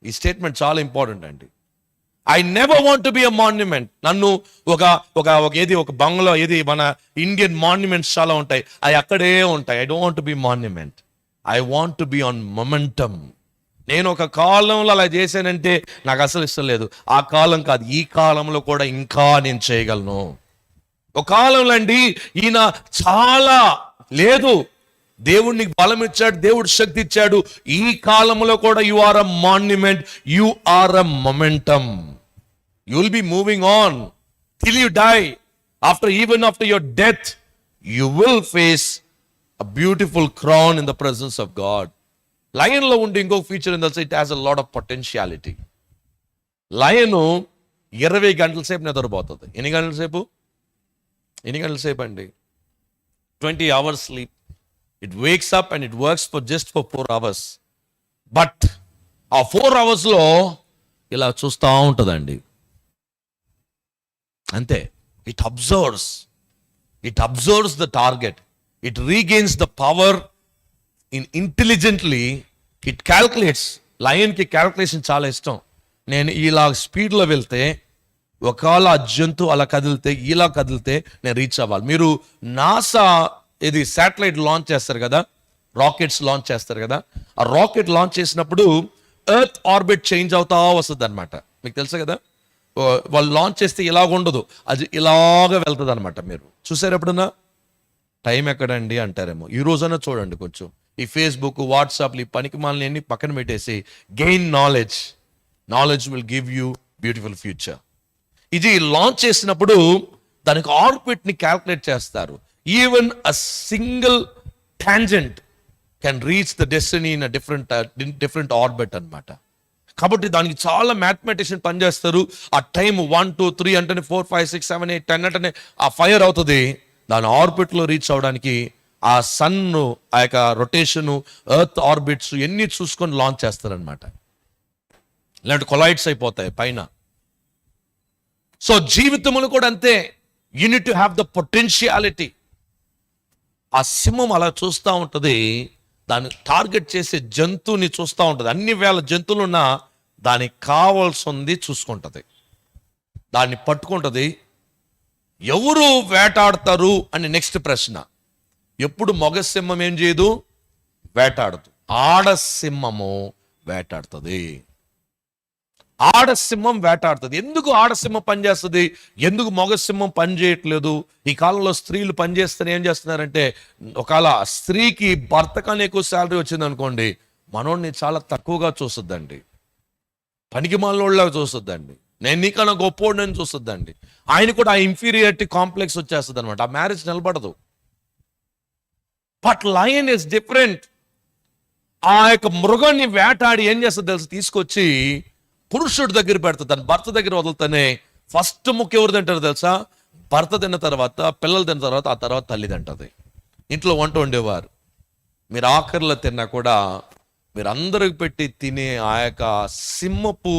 A: ఈ స్టేట్మెంట్ చాలా ఇంపార్టెంట్ అండి. I never want to be a monument. నన్ను ఒక బంగ్లా, ఏది మన ఇండియన్ మాన్యుమెంట్స్ చాలా ఉంటాయి, అవి అక్కడే ఉంటాయి. I don't want to be monument, I want to be on momentum. నేను ఒక కాలంలో అలా చేశానంటే నాకు అసలు ఇష్టం లేదు. ఆ కాలం కాదు, ఈ కాలంలో కూడా ఇంకా నేను చేయగలను. ఒక కాలంలో అండి ఈయన చాలా లేదు, దేవుడు నీకు బలం ఇచ్చాడు, దేవుడు శక్తి ఇచ్చాడు. ఈ కాలంలో కూడా you are a monument, you are a momentum. You will be moving on till you die. even after your death you will face a beautiful crown in the presence of God. Lion లో ఉండే ఇంకొక feature ఏంటో తెలుసా? It has a lot of potentiality. Lion 20 గంటల సేపు నిద్రపోతుంది. ఎన్ని గంటల సేపు అండి? 20 hours sleep. It wakes up and it works for just 4 hours. But ఆ 4 hours లో ఇలా చూస్తూ ఉంటుందండి, అంతే. It observes the target, it regains the power intelligently. It calculates. లయన్కి క్యాల్కులేషన్ చాలా ఇష్టం. నేను ఇలా స్పీడ్లో వెళ్తే, ఒకవేళ ఆ జంతువు అలా కదిలితే, ఇలా కదిలితే నేను రీచ్ అవ్వాలి. మీరు నాసా ఇది శాటిలైట్ లాంచ్ చేస్తారు కదా, రాకెట్స్ లాంచ్ చేస్తారు కదా, ఆ రాకెట్ లాంచ్ చేసినప్పుడు ఎర్త్ ఆర్బిట్ చేంజ్ అవుతా వస్తుంది అనమాట. మీకు తెలుసు కదా, వాళ్ళు లాంచ్ చేస్తే ఇలాగ ఉండదు, అది ఇలాగ వెళ్తుంది అనమాట. మీరు చూసారు ఎప్పుడన్నా? టైం ఎక్కడండి అంటారేమో. ఈ రోజైనా చూడండి కొంచెం ఈ ఫేస్బుక్, వాట్సాప్లు, ఈ పనికి మాలని అన్ని పక్కన పెట్టేసి gain knowledge will give you beautiful future. ఇది లాంచ్ చేసినప్పుడు దానికి ఆర్బిట్ ని క్యాల్కులేట్ చేస్తారు. Even a single tangent can reach the destiny in different orbit అన్నమాట. కాబట్టి దానికి చాలా మ్యాథమెటిషియన్ పనిచేస్తారు. ఆ టైం 1 2 3 అంటేనే 4 5 6 7 8 10 అంటేనే ఆ ఫైర్ అవుతుంది. దాని ఆర్బిట్ లో రీచ్ అవడానికి ఆ సన్, ఆ యొక్క రొటేషన్, ఎర్త్ ఆర్బిట్స్ ఎన్ని చూసుకొని లాంచ్ చేస్తారనమాట. ఇలాంటి కొలైడ్స్ అయిపోతాయి పైన. సో జీవితములు కూడా అంతే. Unit to have the potentiality. ఆ సింహం అలా చూస్తూ ఉంటుంది, దాన్ని టార్గెట్ చేసే జంతువుని చూస్తూ ఉంటుంది. అన్ని వేల జంతువులు ఉన్నా దానికి కావాల్సింది చూసుకుంటుంది, దాన్ని పట్టుకుంటుంది. ఎవరు వేటాడతారు అని నెక్స్ట్ ప్రశ్న. ఎప్పుడు మగ సింహం ఏం చేయదు? వేటాడదు. ఆడసింహము వేటాడుతుంది. ఆడసింహం వేటాడుతుంది. ఎందుకు ఆడసింహం పనిచేస్తుంది? ఎందుకు మగ సింహం పని చేయట్లేదు? ఈ కాలంలో స్త్రీలు పనిచేస్తేనే ఏం చేస్తున్నారంటే, ఒకవేళ స్త్రీకి భర్త కన్నా ఎక్కువ శాలరీ వచ్చింది అనుకోండి, మనోడిని చాలా తక్కువగా చూస్తుందండి, పనికి మాలోళ్ళగా చూస్తుందండి, నేను నీకన్నా గొప్పోడిని చూస్తుందండి. ఆయన కూడా ఆ ఇన్ఫీరియారిటీ కాంప్లెక్స్ వచ్చేస్తుంది అనమాట. ఆ మ్యారేజ్ నిలబడదు. But lion is different. ఆ యొక్క మృగాన్ని వేటాడి ఏం చేస్తుంది తెలుసు? తీసుకొచ్చి పురుషుడి దగ్గర పెడుతుంది, తన భర్త దగ్గర వదులుతానే. ఫస్ట్ ముఖ్య ఎవరు తింటారు తెలుసా? భర్త తిన్న తర్వాత, పిల్లలు తిన్న తర్వాత, ఆ తర్వాత తల్లి తింటది. ఇంట్లో వంట వండేవారు మీరు ఆఖరిలో తిన్నా కూడా మీరు అందరికి పెట్టి తినే ఆ యొక్క సింహపు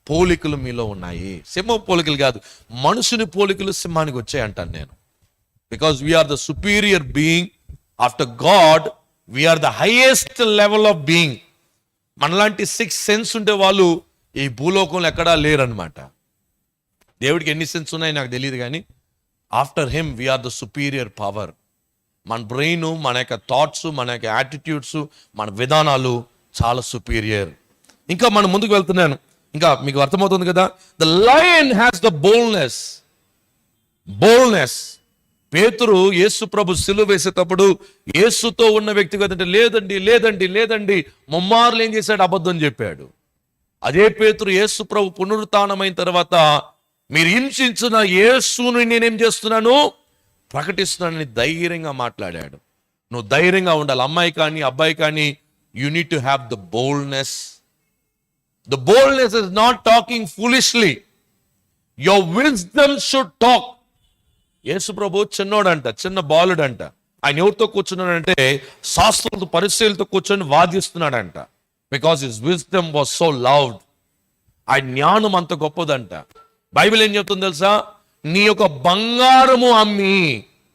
A: పోలికలు మీలో ఉన్నాయి. సింహ పోలికలు కాదు, మనుషుని పోలికలు సింహానికి వచ్చాయి అంటాను నేను. Because we are the superior being after God. We are the highest level of being. మనలాంటి 6 సెన్స్ ఉండే వాళ్ళు ఈ భూలోకంలో ఎక్కడా లేరనమాట. దేవుడికి ఎన్ని సెన్స్ ఉన్నాయి నాకు తెలియదు, కానీ after him we are the superior power. మన బ్రెయిన్, మన యొక్క థాట్స్, మన యొక్క యాటిట్యూడ్స్, మన విధానాలు చాలా సుపీరియర్. ఇంకా మనం ముందుకు వెళ్తున్నాను, ఇంకా మీకు అర్థమవుతుంది కదా. The lion has the boldness. పేతురు యేసు ప్రభు సిలువ వేసేటప్పుడు యేసుతో ఉన్న వ్యక్తి కదంటే, లేదండి ముమ్మార్లు ఏం చేశాడు? అబద్ధం చెప్పాడు. అదే పేతురు యేసు ప్రభు పునరుత్థానమైన తర్వాత, మీరు హింసించిన యేసుని నేనేం చేస్తున్నాను? ప్రకటిస్తున్నానని ధైర్యంగా మాట్లాడాడు. నువ్వు ధైర్యంగా ఉండాలి. అమ్మాయి కానీ అబ్బాయి కానీ, you need to have the boldness. The boldness is not talking foolishly. Your wisdom should talk. యేసు ప్రభు చిన్నోడంట, చిన్న బాలుడంట. ఆయన ఎవరితో కూర్చున్నాడంటే శాస్త్రులతో, పరిశీలతో కూర్చొని వాదిస్తున్నాడంట. Because his wisdom was so loud. ఆ జ్ఞానం అంత గొప్పదంట. బైబిల్ ఏం చెప్తుంది తెలుసా? నీ యొక్క బంగారము అమ్మి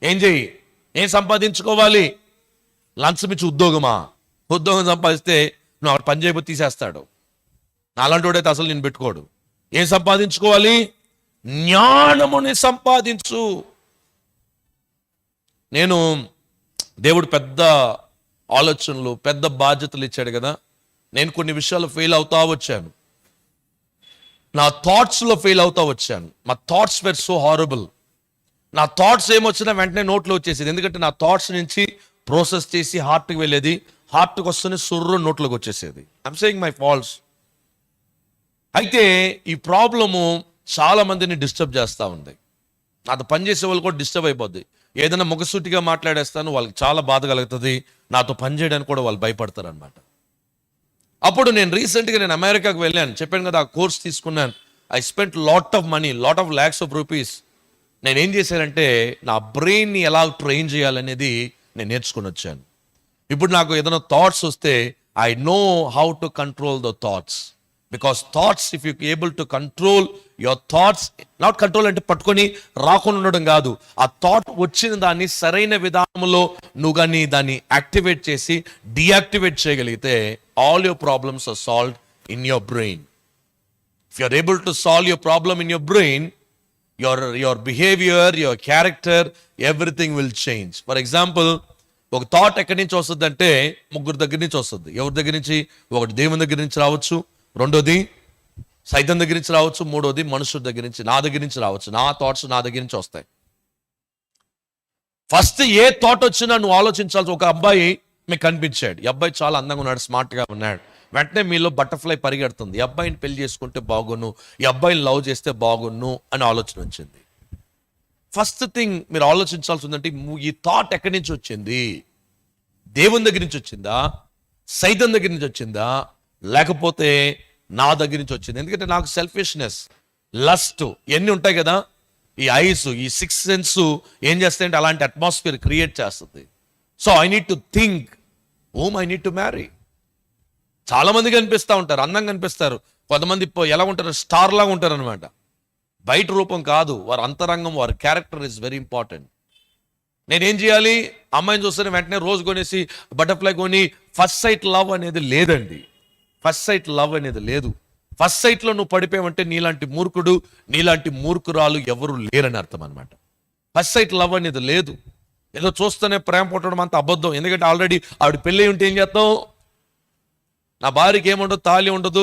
A: ఏం చెయ్యి? ఏం సంపాదించుకోవాలి? లంచం ఇచ్చి ఉద్యోగం సంపాదిస్తే నువ్వు అక్కడ పని చేయబోతే తీసేస్తాడు. అలాంటి వాడైతే అసలు నేను పెట్టుకోడు. ఏం సంపాదించుకోవాలి? జ్ఞానముని సంపాదించు. నేను దేవుడు పెద్ద ఆలోచనలు, పెద్ద బాధ్యతలు ఇచ్చాడు కదా. నేను కొన్ని విషయాలు ఫెయిల్ అవుతా వచ్చాను. నా థాట్స్లో ఫెయిల్ అవుతా వచ్చాను. మా థాట్స్ వెర్ సో హారబుల్. నా థాట్స్ ఏమొచ్చినా వెంటనే నోట్లో వచ్చేసేది. ఎందుకంటే నా థాట్స్ నుంచి ప్రాసెస్ చేసి హార్ట్కి వెళ్ళేది. హార్ట్కి వస్తేనే సుర్రు నోట్లోకి వచ్చేసేది. I'm saying my faults. అయితే ఈ ప్రాబ్లము చాలా మందిని డిస్టర్బ్ చేస్తూ ఉంది. నాతో పనిచేసే వాళ్ళు కూడా డిస్టర్బ్ అయిపోద్ది. ఏదైనా ముఖసూటిగా మాట్లాడేస్తాను, వాళ్ళకి చాలా బాధ కలుగుతుంది. నాతో పని చేయడానికి కూడా వాళ్ళు భయపడతారు అనమాట. అప్పుడు నేను రీసెంట్గా అమెరికాకు వెళ్ళాను, చెప్పాను కదా, ఆ కోర్స్ తీసుకున్నాను. I spent lot of lakhs of rupees. నేను ఏం చేశానంటే నా బ్రెయిన్ని ఎలా ట్రైన్ చేయాలనేది నేను నేర్చుకుని వచ్చాను. ఇప్పుడు నాకు ఏదైనా థాట్స్ వస్తే I know how to control the thoughts. Because thoughts, if you able to control your thoughts, not control అంటే పట్టుకొని రాకుండా ఉండడం కాదు, ఆ థాట్ వచ్చిన దాన్ని సరైన విధానంలో నువ్వు కానీ దాన్ని యాక్టివేట్ చేసి డీయాక్టివేట్ చేయగలిగితే all your problems are solved in your brain. If you are able to solve your problem in your brain, your behaviour, your character, everything will change. For example, ఒక థాట్ ఎక్కడి నుంచి వస్తుంది అంటే 3 దగ్గర నుంచి వస్తుంది. ఎవరి దగ్గర నుంచి? ఒకటి దేవుని దగ్గర నుంచి రావచ్చు, రెండోది సైతం దగ్గర నుంచి రావచ్చు, మూడోది మనుషుల దగ్గర నుంచి, నా దగ్గర నుంచి రావచ్చు. నా థాట్స్ నా దగ్గర నుంచి వస్తాయి. ఫస్ట్ ఏ థాట్ వచ్చినా నువ్వు ఆలోచించాల్సి. ఒక అబ్బాయి మీకు కనిపించాడు, ఈ అబ్బాయి చాలా అందంగా ఉన్నాడు, స్మార్ట్గా ఉన్నాడు. వెంటనే మీలో బటర్ఫ్లై పరిగెడుతుంది, ఈ అబ్బాయిని పెళ్లి చేసుకుంటే బాగున్ను, ఈ అబ్బాయిని లవ్ చేస్తే బాగున్ను అని ఆలోచన వచ్చింది. ఫస్ట్ థింగ్ మీరు ఆలోచించాల్సి ఉందంటే, ఈ థాట్ ఎక్కడి నుంచి వచ్చింది? దేవుని దగ్గర నుంచి వచ్చిందా, సైతం దగ్గర నుంచి వచ్చిందా, లేకపోతే నా దగ్గర నుంచి వచ్చింది? ఎందుకంటే నాకు సెల్ఫిష్నెస్, లస్ట్ ఇవన్నీ ఉంటాయి కదా. ఈ ఐస్, ఈ సిక్స్ సెన్స్ ఏం చేస్తాయంటే అలాంటి అట్మాస్ఫియర్ క్రియేట్ చేస్తుంది. So I need to think whom I need to marry. చాలా మంది కనిపిస్తూ ఉంటారు, అందంగా కనిపిస్తారు. కొంతమంది ఎలా ఉంటారు, స్టార్ లాగా ఉంటారు అనమాట. బయట రూపం కాదు, వారి అంతరంగం, వారి క్యారెక్టర్ ఇస్ వెరీ ఇంపార్టెంట్. నేనేం చేయాలి? అమ్మాయిని చూస్తేనే వెంటనే రోజు కొనేసి బటర్ఫ్లై కొని ఫస్ట్ సైట్ లవ్ అనేది లేదండి. ఫస్ట్ సైట్ లవ్ అనేది లేదు. ఫస్ట్ సైట్లో నువ్వు పడిపోయావంటే నీలాంటి మూర్ఖుడు, నీలాంటి మూర్ఖురాలు ఎవరు లేరని అర్థం అనమాట. ఫస్ట్ సైట్ లవ్ అనేది లేదు. ఏదో చూస్తేనే ప్రేమ పుట్టడం అంత అబద్ధం. ఎందుకంటే ఆల్రెడీ ఆవిడ పెళ్ళి ఉంటే ఏం చేస్తావు? నా భార్యకి ఏముండదు, తాళి ఉండదు,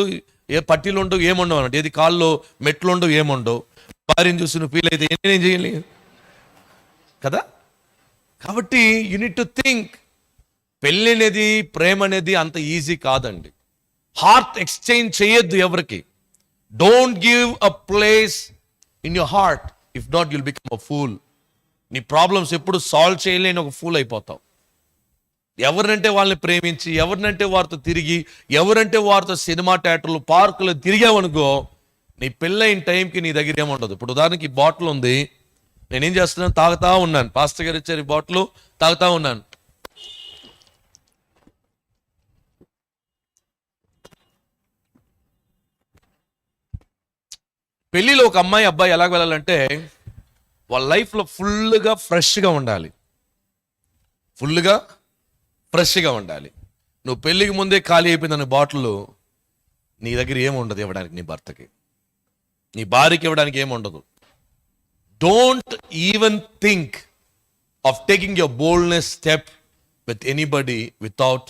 A: ఏ పట్టీలు ఉండవు, ఏముండవు అన్నట్టు. ఏది కాల్లో మెట్లు ఉండవు, ఏముండవు. భార్యను చూసి నువ్వు ఫీల్ అయితే నేనేం చేయాలి కదా. కాబట్టి యు నీడ్ టు థింక్. పెళ్ళి అనేది, ప్రేమ అనేది అంత ఈజీ కాదండి. హార్ట్ ఎక్స్చేంజ్ చేయొద్దు ఎవరికి. Don't give a place in your heart, if not you'll become a fool. నీ ప్రాబ్లమ్స్ ఎప్పుడు సాల్వ్ చేయలేని ఒక ఫూల్ అయిపోతావు. ఎవరినంటే వాళ్ళని ప్రేమించి, ఎవరినంటే వారితో తిరిగి, ఎవరంటే వారితో సినిమా థియేటర్లు, పార్కులు తిరిగావనుకో, నీ పెళ్ళైన టైంకి నీ దగ్గర ఏముండదు. ఇప్పుడు ఉదాహరణకి బాటిల్ ఉంది, నేనేం చేస్తున్నాను, తాగుతా ఉన్నాను. పాస్టర్ గారు ఇచ్చారు ఈ బాటిల్, తాగుతా ఉన్నాను. పెళ్ళిలో ఒక అమ్మాయి అబ్బాయి ఎలా వెళ్ళాలంటే, వాళ్ళ లైఫ్లో ఫుల్గా ఫ్రెష్గా ఉండాలి. ఫుల్గా ఫ్రెష్గా ఉండాలి. నువ్వు పెళ్ళికి ముందే ఖాళీ అయిపోయిందని బాటిల్, నీ దగ్గర ఏముండదు ఇవ్వడానికి. నీ భర్తకి, నీ భార్యకి ఇవ్వడానికి ఏముండదు. Don't even think of taking your boldness step with anybody without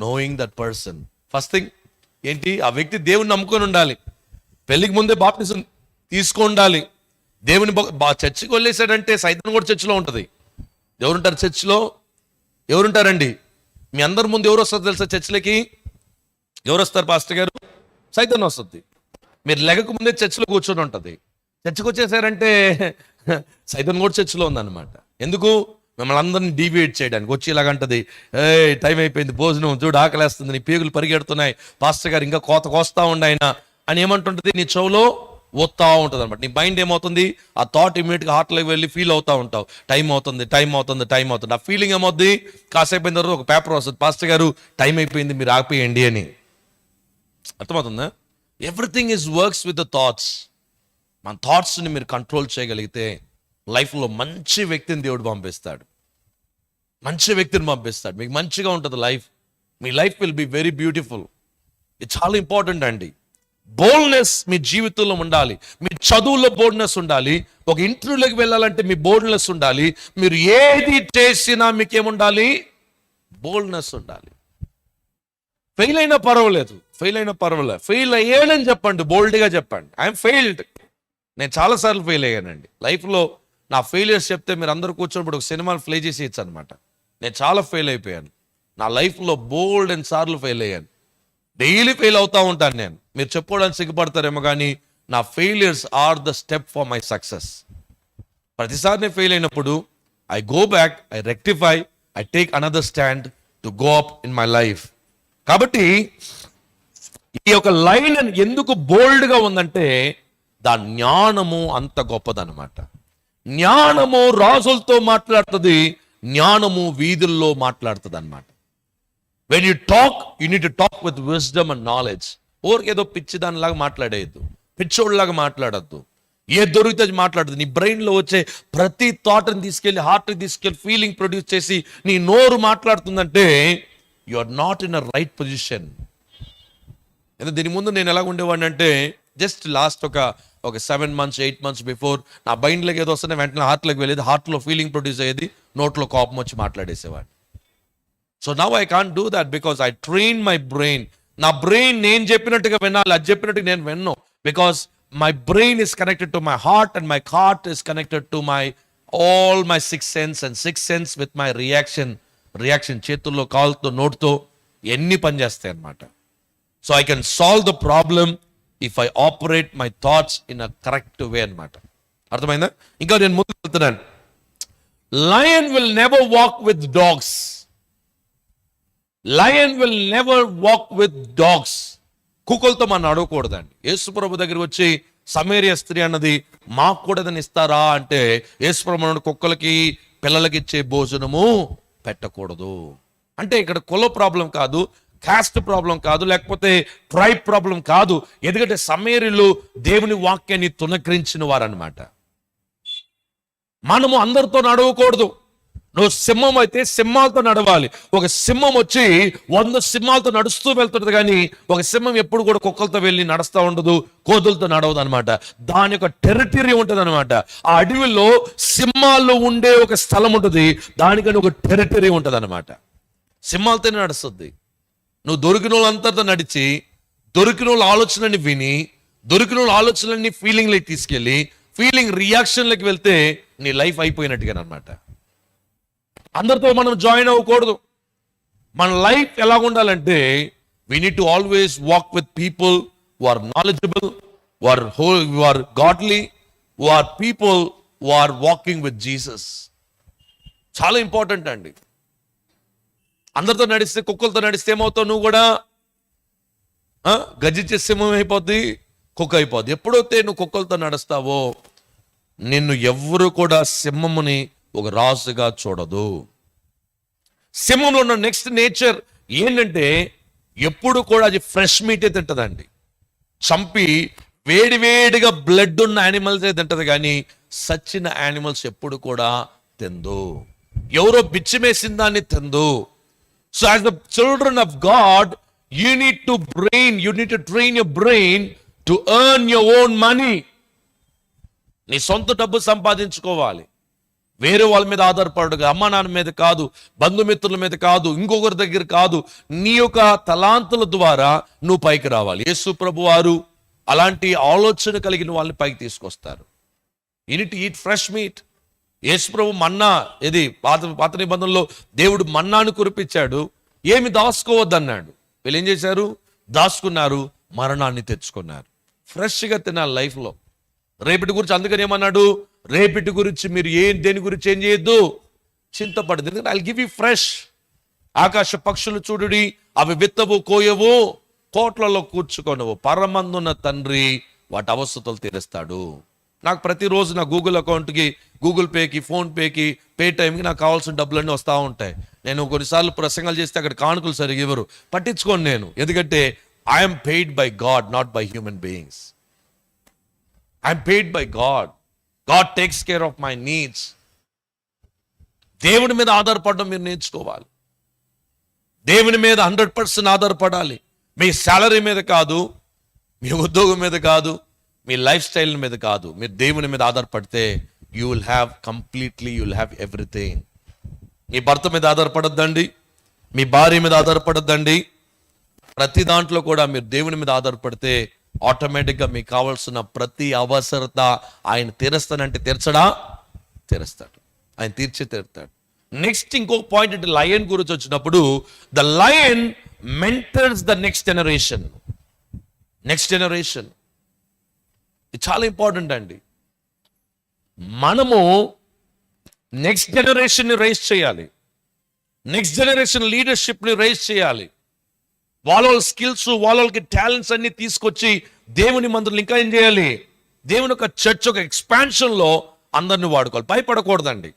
A: knowing that person. First thing ఏంటి? ఆ వ్యక్తి దేవుని నమ్ముకొని ఉండాలి. పెళ్ళికి ముందే బాప్టిజం తీసుకొని ఉండాలి. దేవుని చర్చికి వెళ్ళేసాడంటే సైతం కూడా చర్చిలో ఉంటుంది. ఎవరుంటారు చర్చిలో? ఎవరుంటారండి? మీ అందరి ముందు ఎవరు వస్తారు తెలుసా చర్చిలకి? ఎవరు వస్తారు పాస్టర్ గారు? సైతం వస్తుంది. మీరు లెగక ముందే చర్చిలో కూర్చొని ఉంటుంది. చర్చికి వచ్చేసారంటే సైతం కూడా చర్చిలో ఉందన్నమాట. ఎందుకు? మిమ్మల్ని అందరినీ డీవియేట్ చేయడానికి వచ్చి ఇలాగంటది, టైం అయిపోయింది, భోజనం చూడు, ఆకలేస్తుంది, నీ పేగులు పరిగెడుతున్నాయి, పాస్టర్ గారు ఇంకా కోస్తా ఉండి ఆయన అని ఏమంటుంటుంది, నీ చెవులో వస్తూ ఉంటుంది అనమాట. నీ మైండ్ ఏమవుతుంది? ఆ థాట్ ఇమీడియట్గా హార్ట్లోకి వెళ్ళి ఫీల్ అవుతూ ఉంటావు, టైం అవుతుంది, టైం అవుతుంది, టైం అవుతుంది. ఆ ఫీలింగ్ ఏమవుద్ది? కాసేపు అయిన తర్వాత ఒక పేపర్ వస్తుంది, పాస్టర్ గారు టైం అయిపోయింది, మీరు ఆగిపోయండి అని. అర్థమవుతుందా? Everything is works with the thoughts. మన థాట్స్ని మీరు కంట్రోల్ చేయగలిగితే లైఫ్లో మంచి వ్యక్తిని దేవుడు పంపిస్తాడు. మంచి వ్యక్తిని పంపిస్తాడు. మీకు మంచిగా ఉంటుంది life. Me life will be very beautiful. ఇది చాలా ఇంపార్టెంట్ అండి. బోల్డ్నెస్ మీ జీవితంలో ఉండాలి. మీ చదువులో బోల్డ్నెస్ ఉండాలి. ఒక ఇంటర్వ్యూలోకి వెళ్ళాలంటే మీ బోల్డ్నెస్ ఉండాలి. మీరు ఏది చేసినా మీకేముండాలి? బోల్డ్నెస్ ఉండాలి. ఫెయిల్ అయినా పర్వాలేదు, ఫెయిల్ అయ్యానని చెప్పండి, బోల్డ్గా చెప్పండి, ఐఎమ్ ఫెయిల్డ్. నేను చాలాసార్లు ఫెయిల్ అయ్యానండి లైఫ్లో. నా ఫెయిలియర్స్ చెప్తే మీరు అందరూ కూర్చోబడి ఒక సినిమాలు ప్లే చేసి ఇచ్చు అనమాట. నేను చాలా ఫెయిల్ అయిపోయాను నా లైఫ్లో, బోల్డ్ అండ్ సార్లు ఫెయిల్ అయ్యాను. డైలీ ఫెయిల్ అవుతూ ఉంటాను నేను. మీరు చెప్పుకోవడానికి సిగ్గుపడతారేమో కానీ నా failures are the step for my success. ప్రతిసారి నేను ఫెయిల్ అయినప్పుడు I go back, I rectify, I take another stand to go up in my life. కాబట్టి ఈ యొక్క లైన్ ఎందుకు బోల్డ్గా ఉందంటే దాని జ్ఞానము అంత గొప్పదన్నమాట. జ్ఞానము రాజులతో మాట్లాడుతుంది, జ్ఞానము వీధుల్లో మాట్లాడుతుంది అన్నమాట. When you talk, you need to talk with wisdom and knowledge. ఏదో పిచ్చి దానిలాగా మాట్లాడేయద్దు, పిచ్చోళ్ళలాగా మాట్లాడద్దు. ఏ దొరికితే మాట్లాడదు. నీ బ్రెయిన్లో వచ్చే ప్రతి థాట్ని తీసుకెళ్ళి హార్ట్కి తీసుకెళ్ళి ఫీలింగ్ ప్రొడ్యూస్ చేసి నీ నోరు మాట్లాడుతుందంటే you are not in a right position. దీని ముందు నేను ఎలా ఉండేవాడిని అంటే, జస్ట్ లాస్ట్ ఒక 7 months 8 months బిఫోర్ నా మైండ్లోకి ఏదో వస్తేనే వెంటనే హార్ట్లోకి వెళ్ళేది, హార్ట్లో ఫీలింగ్ ప్రొడ్యూస్ అయ్యేది, నోట్లో కోపం వచ్చి మాట్లాడేసేవాడు. So now I can't do that because I train my brain. నా బ్రెయిన్ నేను చెప్పినట్టుగా వినాలి, అది చెప్పినట్టుగా నేను విన్నాను. Because my brain is connected to my heart and my heart is connected to all my six sense and six sense with my reaction చేతుల్లో కాలుతో నోటితో ఎన్ని పని చేస్తాయి అన్నమాట. So I can solve the problem if I operate my thoughts in a correct way అన్నమాట. అర్థమైందా? ఇంకా నేను ముందుకు వెళ్తున్నాను. Lion will never walk with dogs. Lion will never walk with dogs. కుక్కలతో మనం అడగకూడదండి. యేసుప్రభు దగ్గరికి వచ్చి సమేరియా స్త్రీ అన్నది మాకు కూడా ఏదైనా ఇస్తారా అంటే యేసుప్రభు అన్నాడు, కుక్కలకి పిల్లలకి ఇచ్చే భోజనము పెట్టకూడదు. అంటే ఇక్కడ కుల ప్రాబ్లం కాదు, కాస్ట్ ప్రాబ్లం కాదు, లేకపోతే ట్రైబ్ ప్రాబ్లం కాదు. ఎందుకంటే సమేరీలు దేవుని వాక్యాన్ని తునకరించిన వారన్నమాట. మనము అందరితో నడవకూడదు. నువ్వు సింహం అయితే సింహాలతో నడవాలి. ఒక సింహం వచ్చి 100 సింహాలతో నడుస్తూ వెళ్తుంది, కానీ ఒక సింహం ఎప్పుడు కూడా కుక్కలతో వెళ్ళి నడుస్తూ ఉండదు, కోతులతో నడవదు అనమాట. దాని యొక్క టెరిటరీ ఉంటుంది అనమాట. ఆ అడవిలో సింహాలు ఉండే ఒక స్థలం ఉంటుంది, దానికని ఒక టెరిటరీ ఉంటుంది అనమాట. సింహాలతోనే నడుస్తుంది. నువ్వు దొరికిన వాళ్ళంతటితో నడిచి దొరికిన వాళ్ళ ఆలోచనని విని దొరికిన వాళ్ళ ఆలోచనలన్నీ ఫీలింగ్లోకి తీసుకెళ్ళి ఫీలింగ్ రియాక్షన్లోకి వెళ్తే నీ లైఫ్ అయిపోయినట్టుగా అనమాట. అందరితో మనం జాయిన్ అవ్వకూడదు. మన లైఫ్ ఎలా ఉండాలంటే we need to always walk with people who are knowledgeable, who are godly, who are people who are walking with Jesus. చాలా ఇంపార్టెంట్ అండి. అందరితో నడిస్తే, కుక్కలతో నడిస్తే ఏమవుతావు? నువ్వు కూడా గజించే సింహం అయిపోద్ది, కుక్క అయిపోద్ది. ఎప్పుడైతే నువ్వు కుక్కలతో నడుస్తావో నిన్ను ఎవ్వరు కూడా సింహముని ఒక రాజుగా చూడదు. సింహంలో ఉన్న నెక్స్ట్ నేచర్ ఏంటంటే ఎప్పుడు కూడా అది ఫ్రెష్ మీటే తింటదండి. చంపి వేడివేడిగా బ్లడ్ ఉన్న యానిమల్సే తింటది, కానీ సచ్చిన యానిమల్స్ ఎప్పుడు కూడా తిందు. ఎవరో బిచ్చమేసిన దాన్ని తిందు. So as the children of God you need to train your brain to earn your own money. నీ సొంత డబ్బు సంపాదించుకోవాలి. వేరే వాళ్ళ మీద ఆధారపడగా, అమ్మ నాన్న మీద కాదు, బంధుమిత్రుల మీద కాదు, ఇంకొకరి దగ్గర కాదు. నీ యొక్క తలాంతుల ద్వారా నువ్వు పైకి రావాలి. యేసు ప్రభు వారు అలాంటి ఆలోచన కలిగిన వాళ్ళని పైకి తీసుకొస్తారు. You need to eat fresh meat. Yesu ప్రభు మన్నా, ఇది పాత నిబంధనలో దేవుడు మన్నాను కురిపించాడు, ఏమి దాచుకోవద్దన్నాడు. వీళ్ళు ఏం చేశారు? దాచుకున్నారు, మరణాన్ని తెచ్చుకున్నారు. ఫ్రెష్గా తినాలి లైఫ్లో. రేపటి గురించి అందుకని ఏమన్నాడు? రేపటి గురించి మీరు దేని గురించి ఏం చేయొద్దు, చింతపడదు. ఎందుకంటే ఐ గివ్ యూ ఫ్రెష్. ఆకాశ పక్షులు చూడుడి, అవి విత్తవు, కోయవు, కోట్లలో కూర్చుకొనవు, పరమందున్న తండ్రి వాటి అవసరతలు తీరుస్తాడు. నాకు ప్రతిరోజు నా గూగుల్ అకౌంట్కి, గూగుల్ పేకి, ఫోన్ పేకి, పే టైంకి నాకు కావాల్సిన డబ్బులన్నీ వస్తూ ఉంటాయి. నేను కొన్నిసార్లు ప్రసంగాలు చేస్తే అక్కడ కానుకలు సరిగా ఇవ్వరు, పట్టించుకోను నేను. ఎందుకంటే I'm paid by God, not by human beings. I'm paid by God. God takes care of my needs. దేవుని మీద ఆధారపడడం మీరు నేర్చుకోవాలి. దేవుని మీద 100% ఆధారపడాలి. మీ శాలరీ మీద కాదు, మీ ఉద్యోగం మీద కాదు, మీ లైఫ్ స్టైల్ మీద కాదు. మీరు దేవుని మీద ఆధారపడితే యూ విల్ హ్యావ్ ఎవ్రీథింగ్. మీ భర్త మీద ఆధారపడద్దండి, మీ భార్య మీద ఆధారపడద్దండి. ప్రతి దాంట్లో కూడా మీరు దేవుని మీద ఆధారపడితే ఆటోమేటిక్గా మీకు కావాల్సిన ప్రతి అవసరత ఆయన తీరుస్తానంటే తీరుస్తాడు. ఆయన తీర్తాడు. నెక్స్ట్ ఇంకో పాయింట్ అంటే లయన్ గురించి వచ్చినప్పుడు, the lion mentors the next generation. ఇది చాలా ఇంపార్టెంట్ అండి. మనము నెక్స్ట్ జనరేషన్ని రైజ్ చేయాలి. నెక్స్ట్ జనరేషన్ లీడర్షిప్ని రైజ్ చేయాలి. వాళ్ళ స్కిల్స్, వాళ్ళకి టాలెంట్స్ అన్ని తీసుకొచ్చి దేవుని మందిరంలో ఇంకా ఏం చేయాలి? దేవుని యొక్క చర్చ్ ఒక ఎక్స్పాన్షన్లో అందరిని వాడుకోవాలి. భయపడకూడదండి.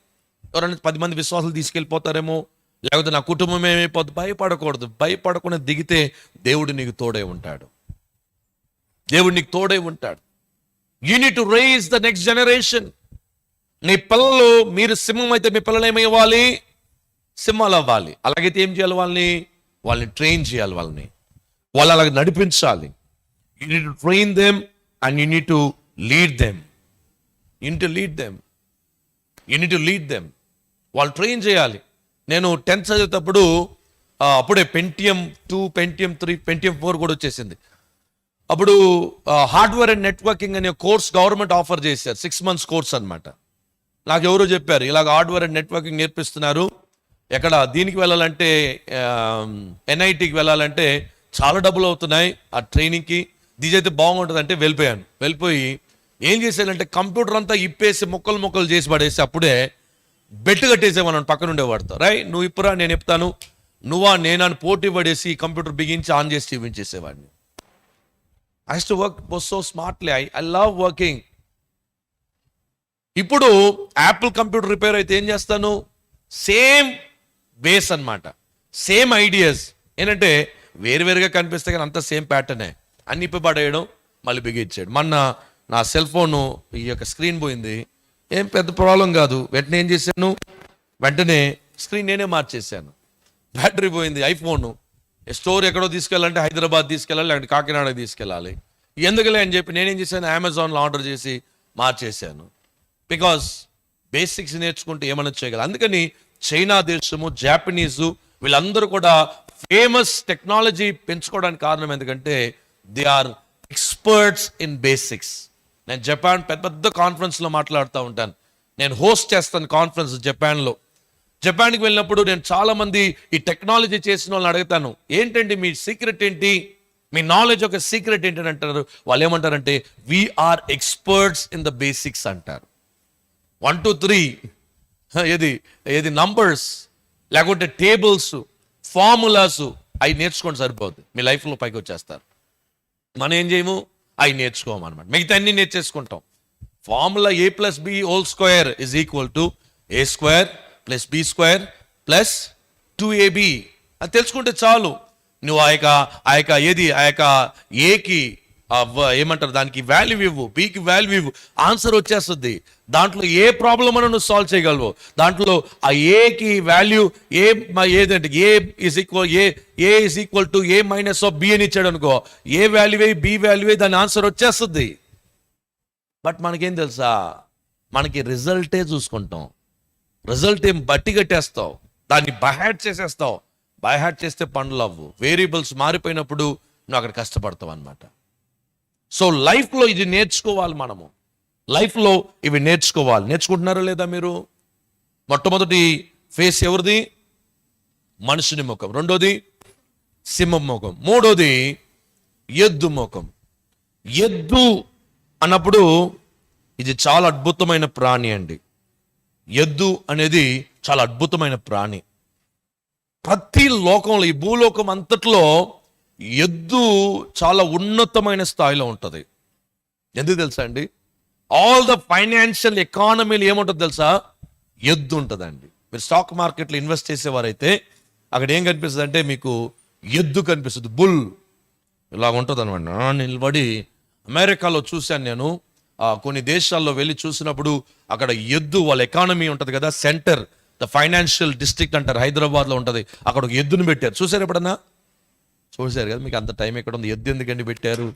A: ఎవరైనా 10 మంది విశ్వాసాలు తీసుకెళ్ళిపోతారేమో, లేకపోతే నా కుటుంబం ఏమైపోద్ది, భయపడకూడదు. భయపడకుండా దిగితే దేవుడు నీకు తోడే ఉంటాడు. You need to raise the next generation. నీ పిల్లలు, మీరు సింహం అయితే మీ పిల్లలు ఏమవ్వాలి? సింహాలు అవ్వాలి. అలాగైతే ఏం చేయాలి? వాళ్ళని ట్రైన్ చేయాలి. వాళ్ళు అలాగ నడిపించాలి. You need to train them and you need to lead them. వాళ్ళు ట్రైన్ చేయాలి. నేను 10th చదివేటప్పుడు అప్పుడే Pentium 2, Pentium 3, Pentium 4 కూడా వచ్చేసింది. అప్పుడు హార్డ్వేర్ అండ్ నెట్వర్కింగ్ అనే కోర్స్ గవర్నమెంట్ ఆఫర్ చేశారు, 6 months కోర్స్ అన్నమాట. నాకు ఎవరో చెప్పారు ఇలాగ హార్డ్వేర్ అండ్ నెట్వర్కింగ్ నేర్పిస్తున్నారు, ఎక్కడ దీనికి వెళ్ళాలంటే NITకి వెళ్ళాలంటే చాలా డబ్బులు అవుతున్నాయి ఆ ట్రైనింగ్కి, దీజైతే బాగుంటుంది అంటే వెళ్ళిపోయి ఏం చేసేయాలంటే కంప్యూటర్ అంతా ఇప్పేసి ముక్కలు చేసి పడేసి అప్పుడే బెట్టు కట్టేసేవాడు పక్కన ఉండేవాడుతో, నువ్వు ఇప్పురా నేను చెప్తాను, నువ్వా నేనా అని పోటీ పడేసి కంప్యూటర్ బిగించి ఆన్ చేసి చూపించేసేవాడిని. I used to work so smartly. I love working. ఇప్పుడు యాపిల్ కంప్యూటర్ రిపేర్ అయితే ఏం చేస్తాను, సేమ్ బేస్ అన్నమాట, సేమ్ ఐడియాస్. ఏంటంటే వేరువేరుగా కనిపిస్తే కానీ అంతా సేమ్ ప్యాటర్నే, అన్ని ఇప్పి పడేయడం మళ్ళీ బిగించాడు. మొన్న నా సెల్ ఫోన్ ఈ యొక్క స్క్రీన్ పోయింది, ఏం పెద్ద ప్రాబ్లం కాదు, వెంటనే ఏం చేశాను, వెంటనే స్క్రీన్ నేనే మార్చేసాను. బ్యాటరీ పోయింది ఐఫోన్, స్టోర్ ఎక్కడో తీసుకెళ్ళాలంటే హైదరాబాద్ తీసుకెళ్ళాలి, లేకపోతే కాకినాడకి తీసుకెళ్ళాలి, ఎందుకులే అని చెప్పి నేనేం చేశాను, అమెజాన్లో ఆర్డర్ చేసి మార్చేశాను. బికాస్ బేసిక్స్ నేర్చుకుంటే ఏమైనా చేయగలరు. అందుకని చైనా దేశము, జాపనీసు వీళ్ళందరూ కూడా ఫేమస్ టెక్నాలజీ పెంచుకోవడానికి కారణం ఎందుకంటే they are experts in basics. నేను జపాన్ పెద్ద కాన్ఫరెన్స్లో మాట్లాడుతూ ఉంటాను, నేను హోస్ట్ చేస్తాను కాన్ఫరెన్స్ జపాన్కి వెళ్ళినప్పుడు నేను చాలా మంది ఈ టెక్నాలజీ చేసిన వాళ్ళని అడుగుతాను, ఏంటండి మీ సీక్రెట్ ఏంటి, మీ నాలెడ్జ్ ఒక సీక్రెట్ ఏంటని అంటారు. వాళ్ళు ఏమంటారంటే we are experts in the basics అంటారు. 1 2 3 ఏది నంబర్స్ లేకుంటే టేబుల్స్ ఫార్ములాస్ అవి నేర్చుకోండి సరిపోద్ది, మీ లైఫ్లో పైకి వచ్చేస్తారు. మనం ఏం చేయము, అవి నేర్చుకోమన్నమాట, మిగతా అన్ని నేర్చేసుకుంటాం. Formula A+B² is equal to A² + B² + 2AB అది తెలుసుకుంటే చాలు. నువ్వు ఆ యొక్క ఏకి ఏమంటారు దానికి వాల్యూ ఇవ్వు, బీకి వాల్యూ ఇవ్వు, ఆన్సర్ వచ్చేస్తుంది. దాంట్లో ఏ ప్రాబ్లం అని నువ్వు సాల్వ్ చేయగలవు. దాంట్లో ఆ ఏకి వాల్యూ ఏదంటే ఏ ఈజ్ ఈక్వల్ టు A-B అని ఇచ్చాడు అనుకో, ఏ వాల్యూ బి వాల్యూ దాని ఆన్సర్ వచ్చేస్తుంది. బట్ మనకేం తెలుసా, మనకి రిజల్టే చూసుకుంటాం, రిజల్ట్ ఏం బట్టి కట్టేస్తావు, దాన్ని బైహార్ట్ చేసేస్తావు. బైహార్ట్ చేస్తే పనులు అవ్వు, వేరియబుల్స్ మారిపోయినప్పుడు నువ్వు అక్కడ కష్టపడతావు అనమాట. సో లైఫ్లో ఇది నేర్చుకోవాలి, మనము లైఫ్లో ఇవి నేర్చుకోవాలి. నేర్చుకుంటున్నారా లేదా మీరు? మొట్టమొదటి ఫేస్ ఎవరిది? మనుషుని ముఖం. రెండోది సింహం ముఖం. మూడోది ఎద్దు ముఖం. ఎద్దు అన్నప్పుడు ఇది చాలా అద్భుతమైన ప్రాణి అండి. ఎద్దు అనేది చాలా అద్భుతమైన ప్రాణి. ప్రతి లోకంలో, ఈ భూలోకం అంతట్లో ఎద్దు చాలా ఉన్నతమైన స్థాయిలో ఉంటుంది. ఎందుకు తెలుసా అండి? ఆల్ ద ఫైనాన్షియల్ ఎకానమీలు ఏముంటుంది తెలుసా? ఎద్దు ఉంటుందండి. మీరు స్టాక్ మార్కెట్లో ఇన్వెస్ట్ చేసేవారైతే అక్కడ ఏం కనిపిస్తుంది అంటే మీకు ఎద్దు కనిపిస్తుంది, బుల్ ఇలాగ ఉంటుంది అనమాట. నిలబడి అమెరికాలో చూశాను నేను, కొన్ని దేశాల్లో వెళ్ళి చూసినప్పుడు అక్కడ ఎద్దు వాళ్ళ ఎకానమీ ఉంటుంది కదా, సెంటర్ ద ఫైనాన్షియల్ డిస్ట్రిక్ట్ అంటారు, హైదరాబాద్లో ఉంటుంది. అక్కడ ఒక ఎద్దును పెట్టారు. చూసారు ఎప్పుడన్నా? చూసారు కదా. మీకు అంత టైం ఎక్కడ ఉంది, ఎద్దు ఎందుకండి పెట్టారు,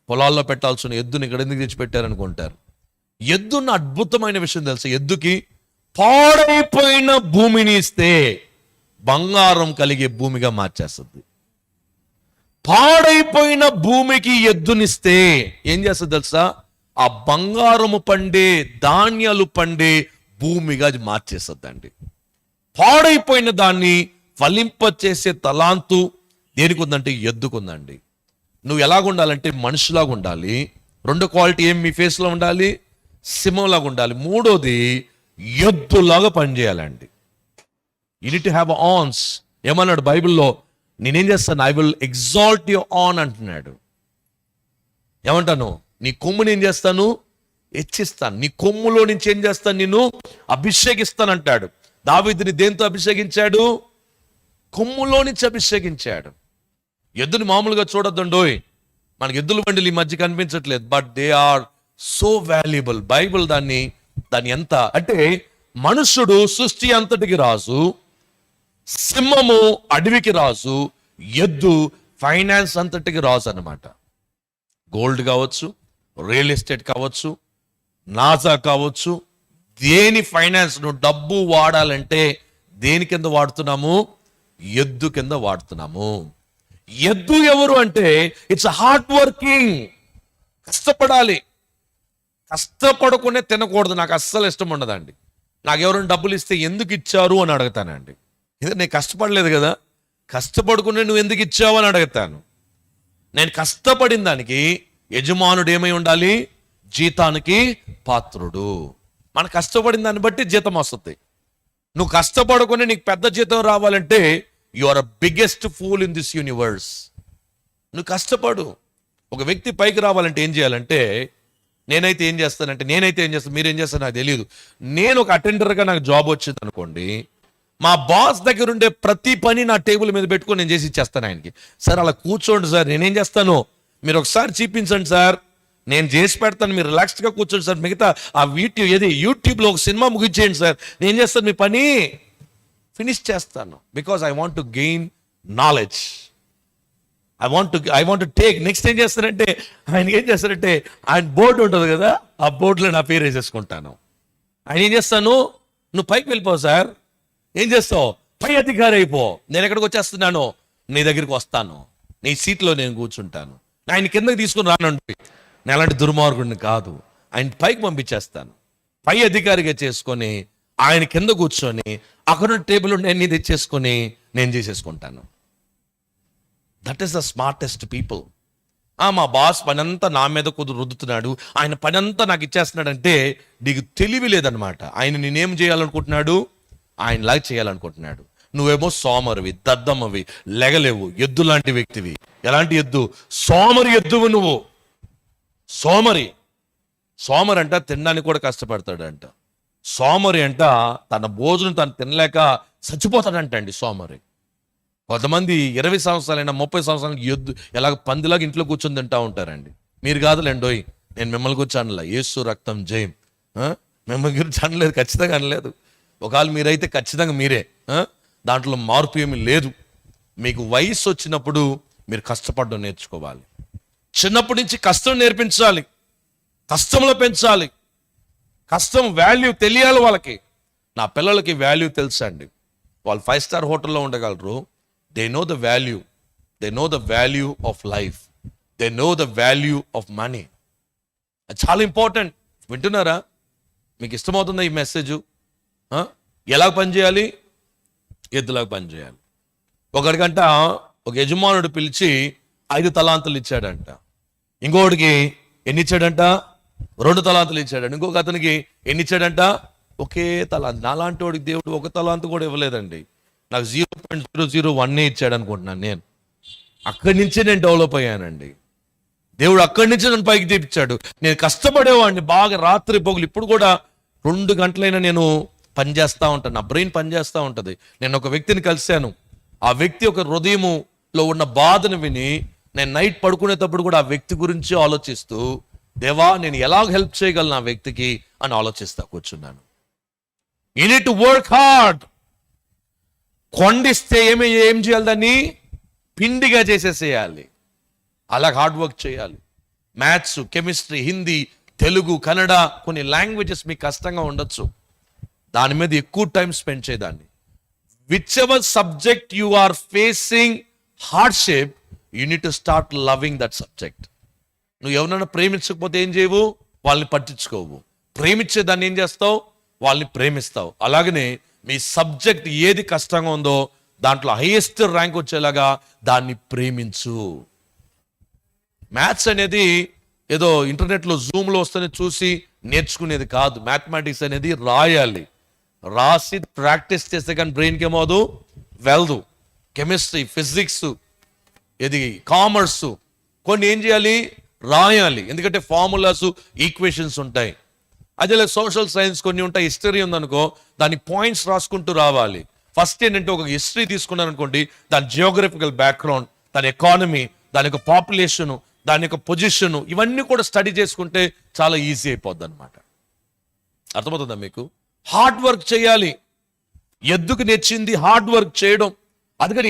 A: పొలాల్లో పెట్టాల్సిన ఎద్దుని ఇక్కడ ఎందుకు తెచ్చి పెట్టారు అనుకుంటారు. ఎద్దున్న అద్భుతమైన విషయం తెలుసు, ఎద్దుకి పాడైపోయిన భూమిని ఇస్తే బంగారం కలిగే భూమిగా మార్చేస్తుంది. పాడైపోయిన భూమికి ఎద్దునిస్తే ఏం చేస్తుంది తెలుసా? ఆ బంగారము పండే, ధాన్యాలు పండే భూమిగా అది మార్చేస్తుందండి. పాడైపోయిన దాన్ని ఫలింపచేసే తలాంతు దేనికి ఉందంటే ఎద్దుకుందండి. నువ్వు ఎలాగుండాలంటే మనిషిలాగా ఉండాలి. రెండో క్వాలిటీ ఏం మీ ఫేస్లో ఉండాలి? సింహంలాగా ఉండాలి. మూడోది ఎద్దులాగా పనిచేయాలండి. You need to have horns. ఏమన్నాడు బైబిల్లో? నేనేం చేస్తాను, I will exalt you on అంటున్నాడు. ఏమంటాను? నీ కొమ్ముని ఏం చేస్తాను? హెచ్చిస్తాను. నీ కొమ్ములో నుంచి ఏం చేస్తాను? నిన్ను అభిషేకిస్తాను అంటాడు. దావీదుని దేంతో అభిషేకించాడు? కొమ్ములో నుంచి అభిషేకించాడు. ఎద్దుని మామూలుగా చూడొద్దండోయ్, మనకి ఎద్దుల బండిలు ఈ మధ్య కనిపించట్లేదు, but they are so valuable. Bible దాన్ని ఎంత అంటే, మనుషుడు సృష్టి అంతటికి రాజు, సింహము అడవికి రాజు, ఎద్దు ఫైనాన్స్ అంతటికి రాజు అన్నమాట. గోల్డ్ కావచ్చు, రియల్ ఎస్టేట్ కావచ్చు, నాసా కావచ్చు, దేని ఫైనాన్స్ నువ్వు డబ్బు వాడాలంటే దేని కింద వాడుతున్నాము? ఎద్దు కింద వాడుతున్నాము. ఎద్దు ఎవరు అంటే ఇట్స్ హార్డ్ వర్కింగ్, కష్టపడాలి. కష్టపడకునే తినకూడదు, నాకు అస్సలు ఇష్టం ఉండదండి. నాకు ఎవరైనా డబ్బులు ఇస్తే ఎందుకు ఇచ్చారు అని అడుగుతానండి. ఇది నేను కష్టపడలేదు కదా, కష్టపడుకునే నువ్వు ఎందుకు ఇచ్చావు అని అడుగుతాను. నేను కష్టపడిన దానికి యజమానుడు ఏమై ఉండాలి? జీతానికి పాత్రుడు. మన కష్టపడిన దాన్ని బట్టి జీతం వస్తుంది. నువ్వు కష్టపడుకుని నీకు పెద్ద జీతం రావాలంటే you are a biggest fool in this universe. నువ్వు కష్టపడు. ఒక వ్యక్తి పైకి రావాలంటే ఏం చేయాలంటే, నేనైతే ఏం చేస్తాను, మీరేం చేస్తారో నాకు తెలియదు. నేను ఒక అటెండర్గా నాకు జాబ్ వచ్చింది అనుకోండి, మా బాస్ దగ్గర ఉండే ప్రతి పని నా టేబుల్ మీద పెట్టుకొని నేను చేసి ఇచ్చేస్తాను ఆయనకి. సార్ అలా కూర్చోండి సార్, నేనేం చేస్తాను మీరు ఒకసారి చూపించండి సార్, నేను చేసి పెడతాను, మీరు రిలాక్స్డ్గా కూర్చోండి సార్, మిగతా ఆ యూట్యూబ్లో ఒక సినిమా ముగించేయండి సార్, నేను చేస్తాను మీ పని ఫినిష్ చేస్తాను. Because I want to gain knowledge, I want to take. Next ఏం చేస్తానంటే ఆయనకి ఏం చేస్తారంటే, ఆయన బోర్డు ఉంటుంది కదా, ఆ బోర్డులో నా పేరు వేసేసుకుంటాను. ఆయన ఏం చేస్తాను, నువ్వు పైకి వెళ్ళిపోవు సార్, ఏం చేస్తావు, పై అధికారి అయిపో, నేను ఎక్కడికి వచ్చేస్తున్నాను, నీ దగ్గరికి వస్తాను, నీ సీట్లో నేను కూర్చుంటాను. ఆయన కిందకి తీసుకుని రానండి, నేను అలాంటి దుర్మార్గుడిని కాదు, ఆయన పైకి పంపించేస్తాను. పై అధికారిగా చేసుకొని ఆయన కింద కూర్చొని అక్కడ టేబుల్ నేను తెచ్చేసుకొని నేను చేసేసుకుంటాను. That is the smartest people. మా బాస్ పని అంతా నా మీద రుద్దుతున్నాడు, ఆయన పని అంతా నాకు ఇచ్చేస్తున్నాడు అంటే నీకు తెలివి లేదనమాట. ఆయన నేనేం చేయాలనుకుంటున్నాడు, ఆయనలాగా చేయాలనుకుంటున్నాడు. నువ్వేమో సోమరివి, దద్దమ్మవి, లెగలేవు, ఎద్దు లాంటి వ్యక్తివి. ఎలాంటి ఎద్దు? సోమరి ఎద్దువు నువ్వు. సోమరి అంట తినడానికి కూడా కష్టపడతాడంట. సోమరి అంట తన భోజనం తను తినలేక చచ్చిపోతాడంట అండి సోమరి. కొంతమంది 20 సంవత్సరాలైనా 30 సంవత్సరాలకి ఎద్దు ఎలాగ పందిలాగా ఇంట్లో కూర్చొని తింటా ఉంటారండి. మీరు కాదులేండోయ్, నేను మిమ్మల్ని గురించి అనలే, యేసు రక్తం జయం, మిమ్మల్ని గురించి అనలేదు, ఖచ్చితంగా అనలేదు. ఒకవేళ మీరైతే ఖచ్చితంగా మీరే, దాంట్లో మార్పు ఏమీ లేదు. మీకు వయసు వచ్చినప్పుడు మీరు కష్టపడడం నేర్చుకోవాలి. చిన్నప్పటి నుంచి కష్టం నేర్పించాలి, కష్టంలో పెంచాలి. కష్టం వాల్యూ తెలియాలి వాళ్ళకి. నా పిల్లలకి వాల్యూ తెలుసా అండి. వాళ్ళు 5 స్టార్ హోటల్లో ఉండగలరు. They know the value of life, they know the value of money. అది చాలా ఇంపార్టెంట్. వింటున్నారా? మీకు ఇష్టమవుతుందా ఈ మెసేజ్? ఎలా పనిచేయాలి? ఎద్దులాగా పనిచేయాలి. ఒకడికంట ఒక యజమానుడు పిలిచి 5 తలాంతులు ఇచ్చాడంట. ఇంకొకటికి ఎన్ని ఇచ్చాడంట? 2 తలాంతులు ఇచ్చాడంట. ఇంకొక అతనికి ఎన్ని ఇచ్చాడంట? ఒకే తలాంతు. నాలాంటి వాడికి దేవుడు 1 తలాంతు కూడా ఇవ్వలేదండి. నాకు 0.001 ఇచ్చాడు అనుకుంటున్నాను. నేను అక్కడి నుంచే నేను డెవలప్ అయ్యానండి. దేవుడు అక్కడి నుంచే నన్ను పైకి తెప్పించాడు. నేను కష్టపడేవాడిని బాగా, రాత్రి పొగులు. ఇప్పుడు కూడా 2 గంటలైనా నేను పనిచేస్తూ ఉంటాను, నా బ్రెయిన్ పనిచేస్తూ ఉంటుంది. నేను ఒక వ్యక్తిని కలిశాను. ఆ వ్యక్తి ఒక హృదయములో ఉన్న బాధను విని నేను నైట్ పడుకునేటప్పుడు కూడా ఆ వ్యక్తి గురించి ఆలోచిస్తూ, దేవా నేను ఎలాగ హెల్ప్ చేయగలను ఆ వ్యక్తికి అని ఆలోచిస్తా కూర్చున్నాను. You need to work hard. కొండిస్తే ఏం చేయాలి? దాన్ని పిండిగా చేసేసేయాలి. అలా హార్డ్ వర్క్ చేయాలి. మ్యాథ్స్, కెమిస్ట్రీ, హిందీ, తెలుగు, కన్నడ, కొన్ని లాంగ్వేజెస్ మీకు కష్టంగా ఉండొచ్చు. దాని మీద ఎక్కువ టైం స్పెండ్ చేయదాన్ని. Whichever subject you are facing hardship, you need to start loving that subject. నువ్వు ఎవరైనా ప్రేమించకపోతే ఏం చేయవు? వాళ్ళని పట్టించుకోవు. ప్రేమించే దాన్ని ఏం చేస్తావు? వాళ్ళని ప్రేమిస్తావు. అలాగనే మీ సబ్జెక్ట్ ఏది కష్టంగా ఉందో దాంట్లో హైయెస్ట్ ర్యాంక్ వచ్చేలాగా దాన్ని ప్రేమించు. మ్యాథ్స్ అనేది ఏదో ఇంటర్నెట్లో జూమ్లో వస్తేనే చూసి నేర్చుకునేది కాదు. మ్యాథమెటిక్స్ అనేది రాసి ప్రాక్టీస్ చేస్తే కానీ బ్రెయిన్కి ఏమవుదు, వెళ్దు. కెమిస్ట్రీ, ఫిజిక్స్, ఇది కామర్స్, కొన్ని ఏం చేయాలి? రాయాలి. ఎందుకంటే ఫార్ములాస్, ఈక్వేషన్స్ ఉంటాయి. అదే సోషల్ సైన్స్ కొన్ని ఉంటాయి. హిస్టరీ ఉందనుకో, దానికి పాయింట్స్ రాసుకుంటూ రావాలి. ఫస్ట్ ఏంటంటే ఒక హిస్టరీ తీసుకున్నాను అనుకోండి, దాని జియోగ్రఫికల్ బ్యాక్గ్రౌండ్, దాని ఎకానమీ, దాని యొక్క పాపులేషను, దాని యొక్క పొజిషను, ఇవన్నీ కూడా స్టడీ చేసుకుంటే చాలా ఈజీ అయిపోద్ది అనమాట. అర్థమవుతుందా మీకు? హార్డ్ వర్క్ చేయాలి. ఎద్దుకు నెచ్చింది హార్డ్ వర్క్ చేయడం. అందుకని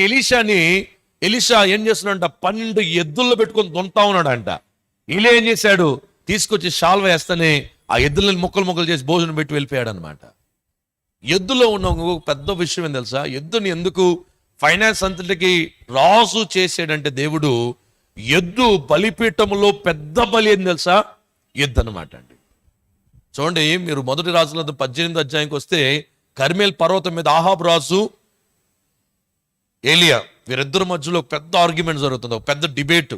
A: ఎలీషా ఏం చేస్తున్నాడంట? 12 ఎద్దుల్లో పెట్టుకొని దొంతా ఉన్నాడంట. ఇలా ఏం చేశాడు? తీసుకొచ్చి షాల్వ వేస్తేనే ఆ ఎద్దులని ముక్కలు చేసి భోజనం పెట్టి వెళ్ళిపోయాడు అనమాట. ఎద్దులో ఉన్న పెద్ద విషయం ఏం తెలుసా? ఎద్దుని ఎందుకు ఫైనాన్స్ అంతటికి రాజు చేసాడంటే దేవుడు, ఎద్దు బలిపీఠములో పెద్ద బలి ఏం తెలుసా? ఎద్దు అనమాట అండి. చూడండి, మీరు మొదటి రాజుల 18వ అధ్యాయంకి వస్తే, కర్మేల్ పర్వతం మీద ఆహాబు రాజు, ఏలియా, వీరిద్దరి మధ్యలో పెద్ద ఆర్గ్యుమెంట్ జరుగుతుంది, ఒక పెద్ద డిబేట్,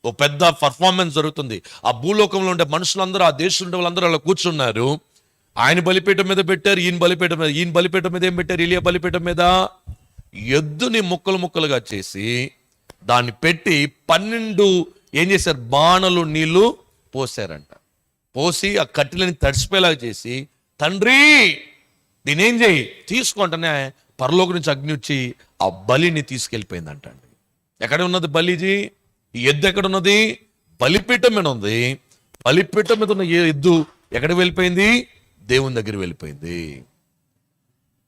A: ఓ పెద్ద పర్ఫార్మెన్స్ జరుగుతుంది. ఆ భూలోకంలో ఉండే మనుషులందరూ, ఆ దేశంలో ఉండే వాళ్ళందరూ అలా కూర్చున్నారు. ఆయన బలిపీఠం మీద పెట్టారు, ఈయన బలిపీఠం మీద ఏం పెట్టారు? ఏలియా బలిపీఠం మీద ఎద్దుని ముక్కలు ముక్కలుగా చేసి దాన్ని పెట్టి 12 ఏం చేశారు? బాణలు నీళ్లు పోసారంట. పోసి ఆ కట్టెలని తడిసిపోయేలాగా చేసి, తండ్రి దీనేం చేయి, తీసుకుంటేనే పరలోక నుంచి అగ్ని వచ్చి ఆ బలిని తీసుకెళ్ళిపోయిందంట అండి. ఎక్కడ ఉన్నది బలిజీ? ఈ ఎద్దు ఎక్కడ ఉన్నది? బలిపీఠం మీద ఉంది. బలిపీఠం మీద ఉన్న ఎద్దు ఎక్కడికి వెళ్ళిపోయింది? దేవుని దగ్గర వెళ్ళిపోయింది.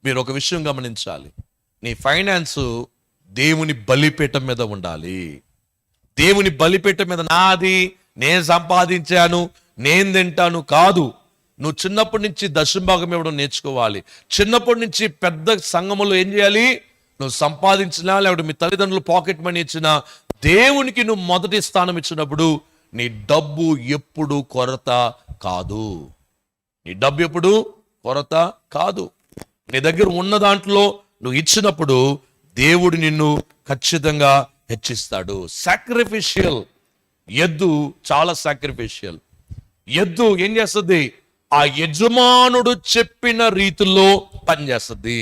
A: మీరు ఒక విషయం గమనించాలి, నీ ఫైనాన్స్ దేవుని బలిపీఠం మీద ఉండాలి. దేవుని బలిపీఠం మీద నాది, నేను సంపాదించాను, నేను తింటాను కాదు. నువ్వు చిన్నప్పటి నుంచి దశంభాగం ఇవ్వడం నేర్చుకోవాలి. చిన్నప్పటి నుంచి పెద్ద సంఘములో ఏం చేయాలి? నువ్వు సంపాదించినా, లేకపోతే మీ తల్లిదండ్రులు పాకెట్ మనీ ఇచ్చినా, దేవునికి నువ్వు మొదటి స్థానం ఇచ్చినప్పుడు నీ డబ్బు ఎప్పుడు కొరత కాదు. నీ డబ్బు ఎప్పుడు కొరత కాదు. నీ దగ్గర ఉన్న దాంట్లో నువ్వు ఇచ్చినప్పుడు దేవుడు నిన్ను ఖచ్చితంగా హెచ్చిస్తాడు. సాక్రిఫిషియల్ ఎద్దు, చాలా సాక్రిఫిషియల్ ఎద్దు. ఏం చేస్తుంది? ఆ యజమానుడు చెప్పిన రీతిలో పనిచేస్తుంది.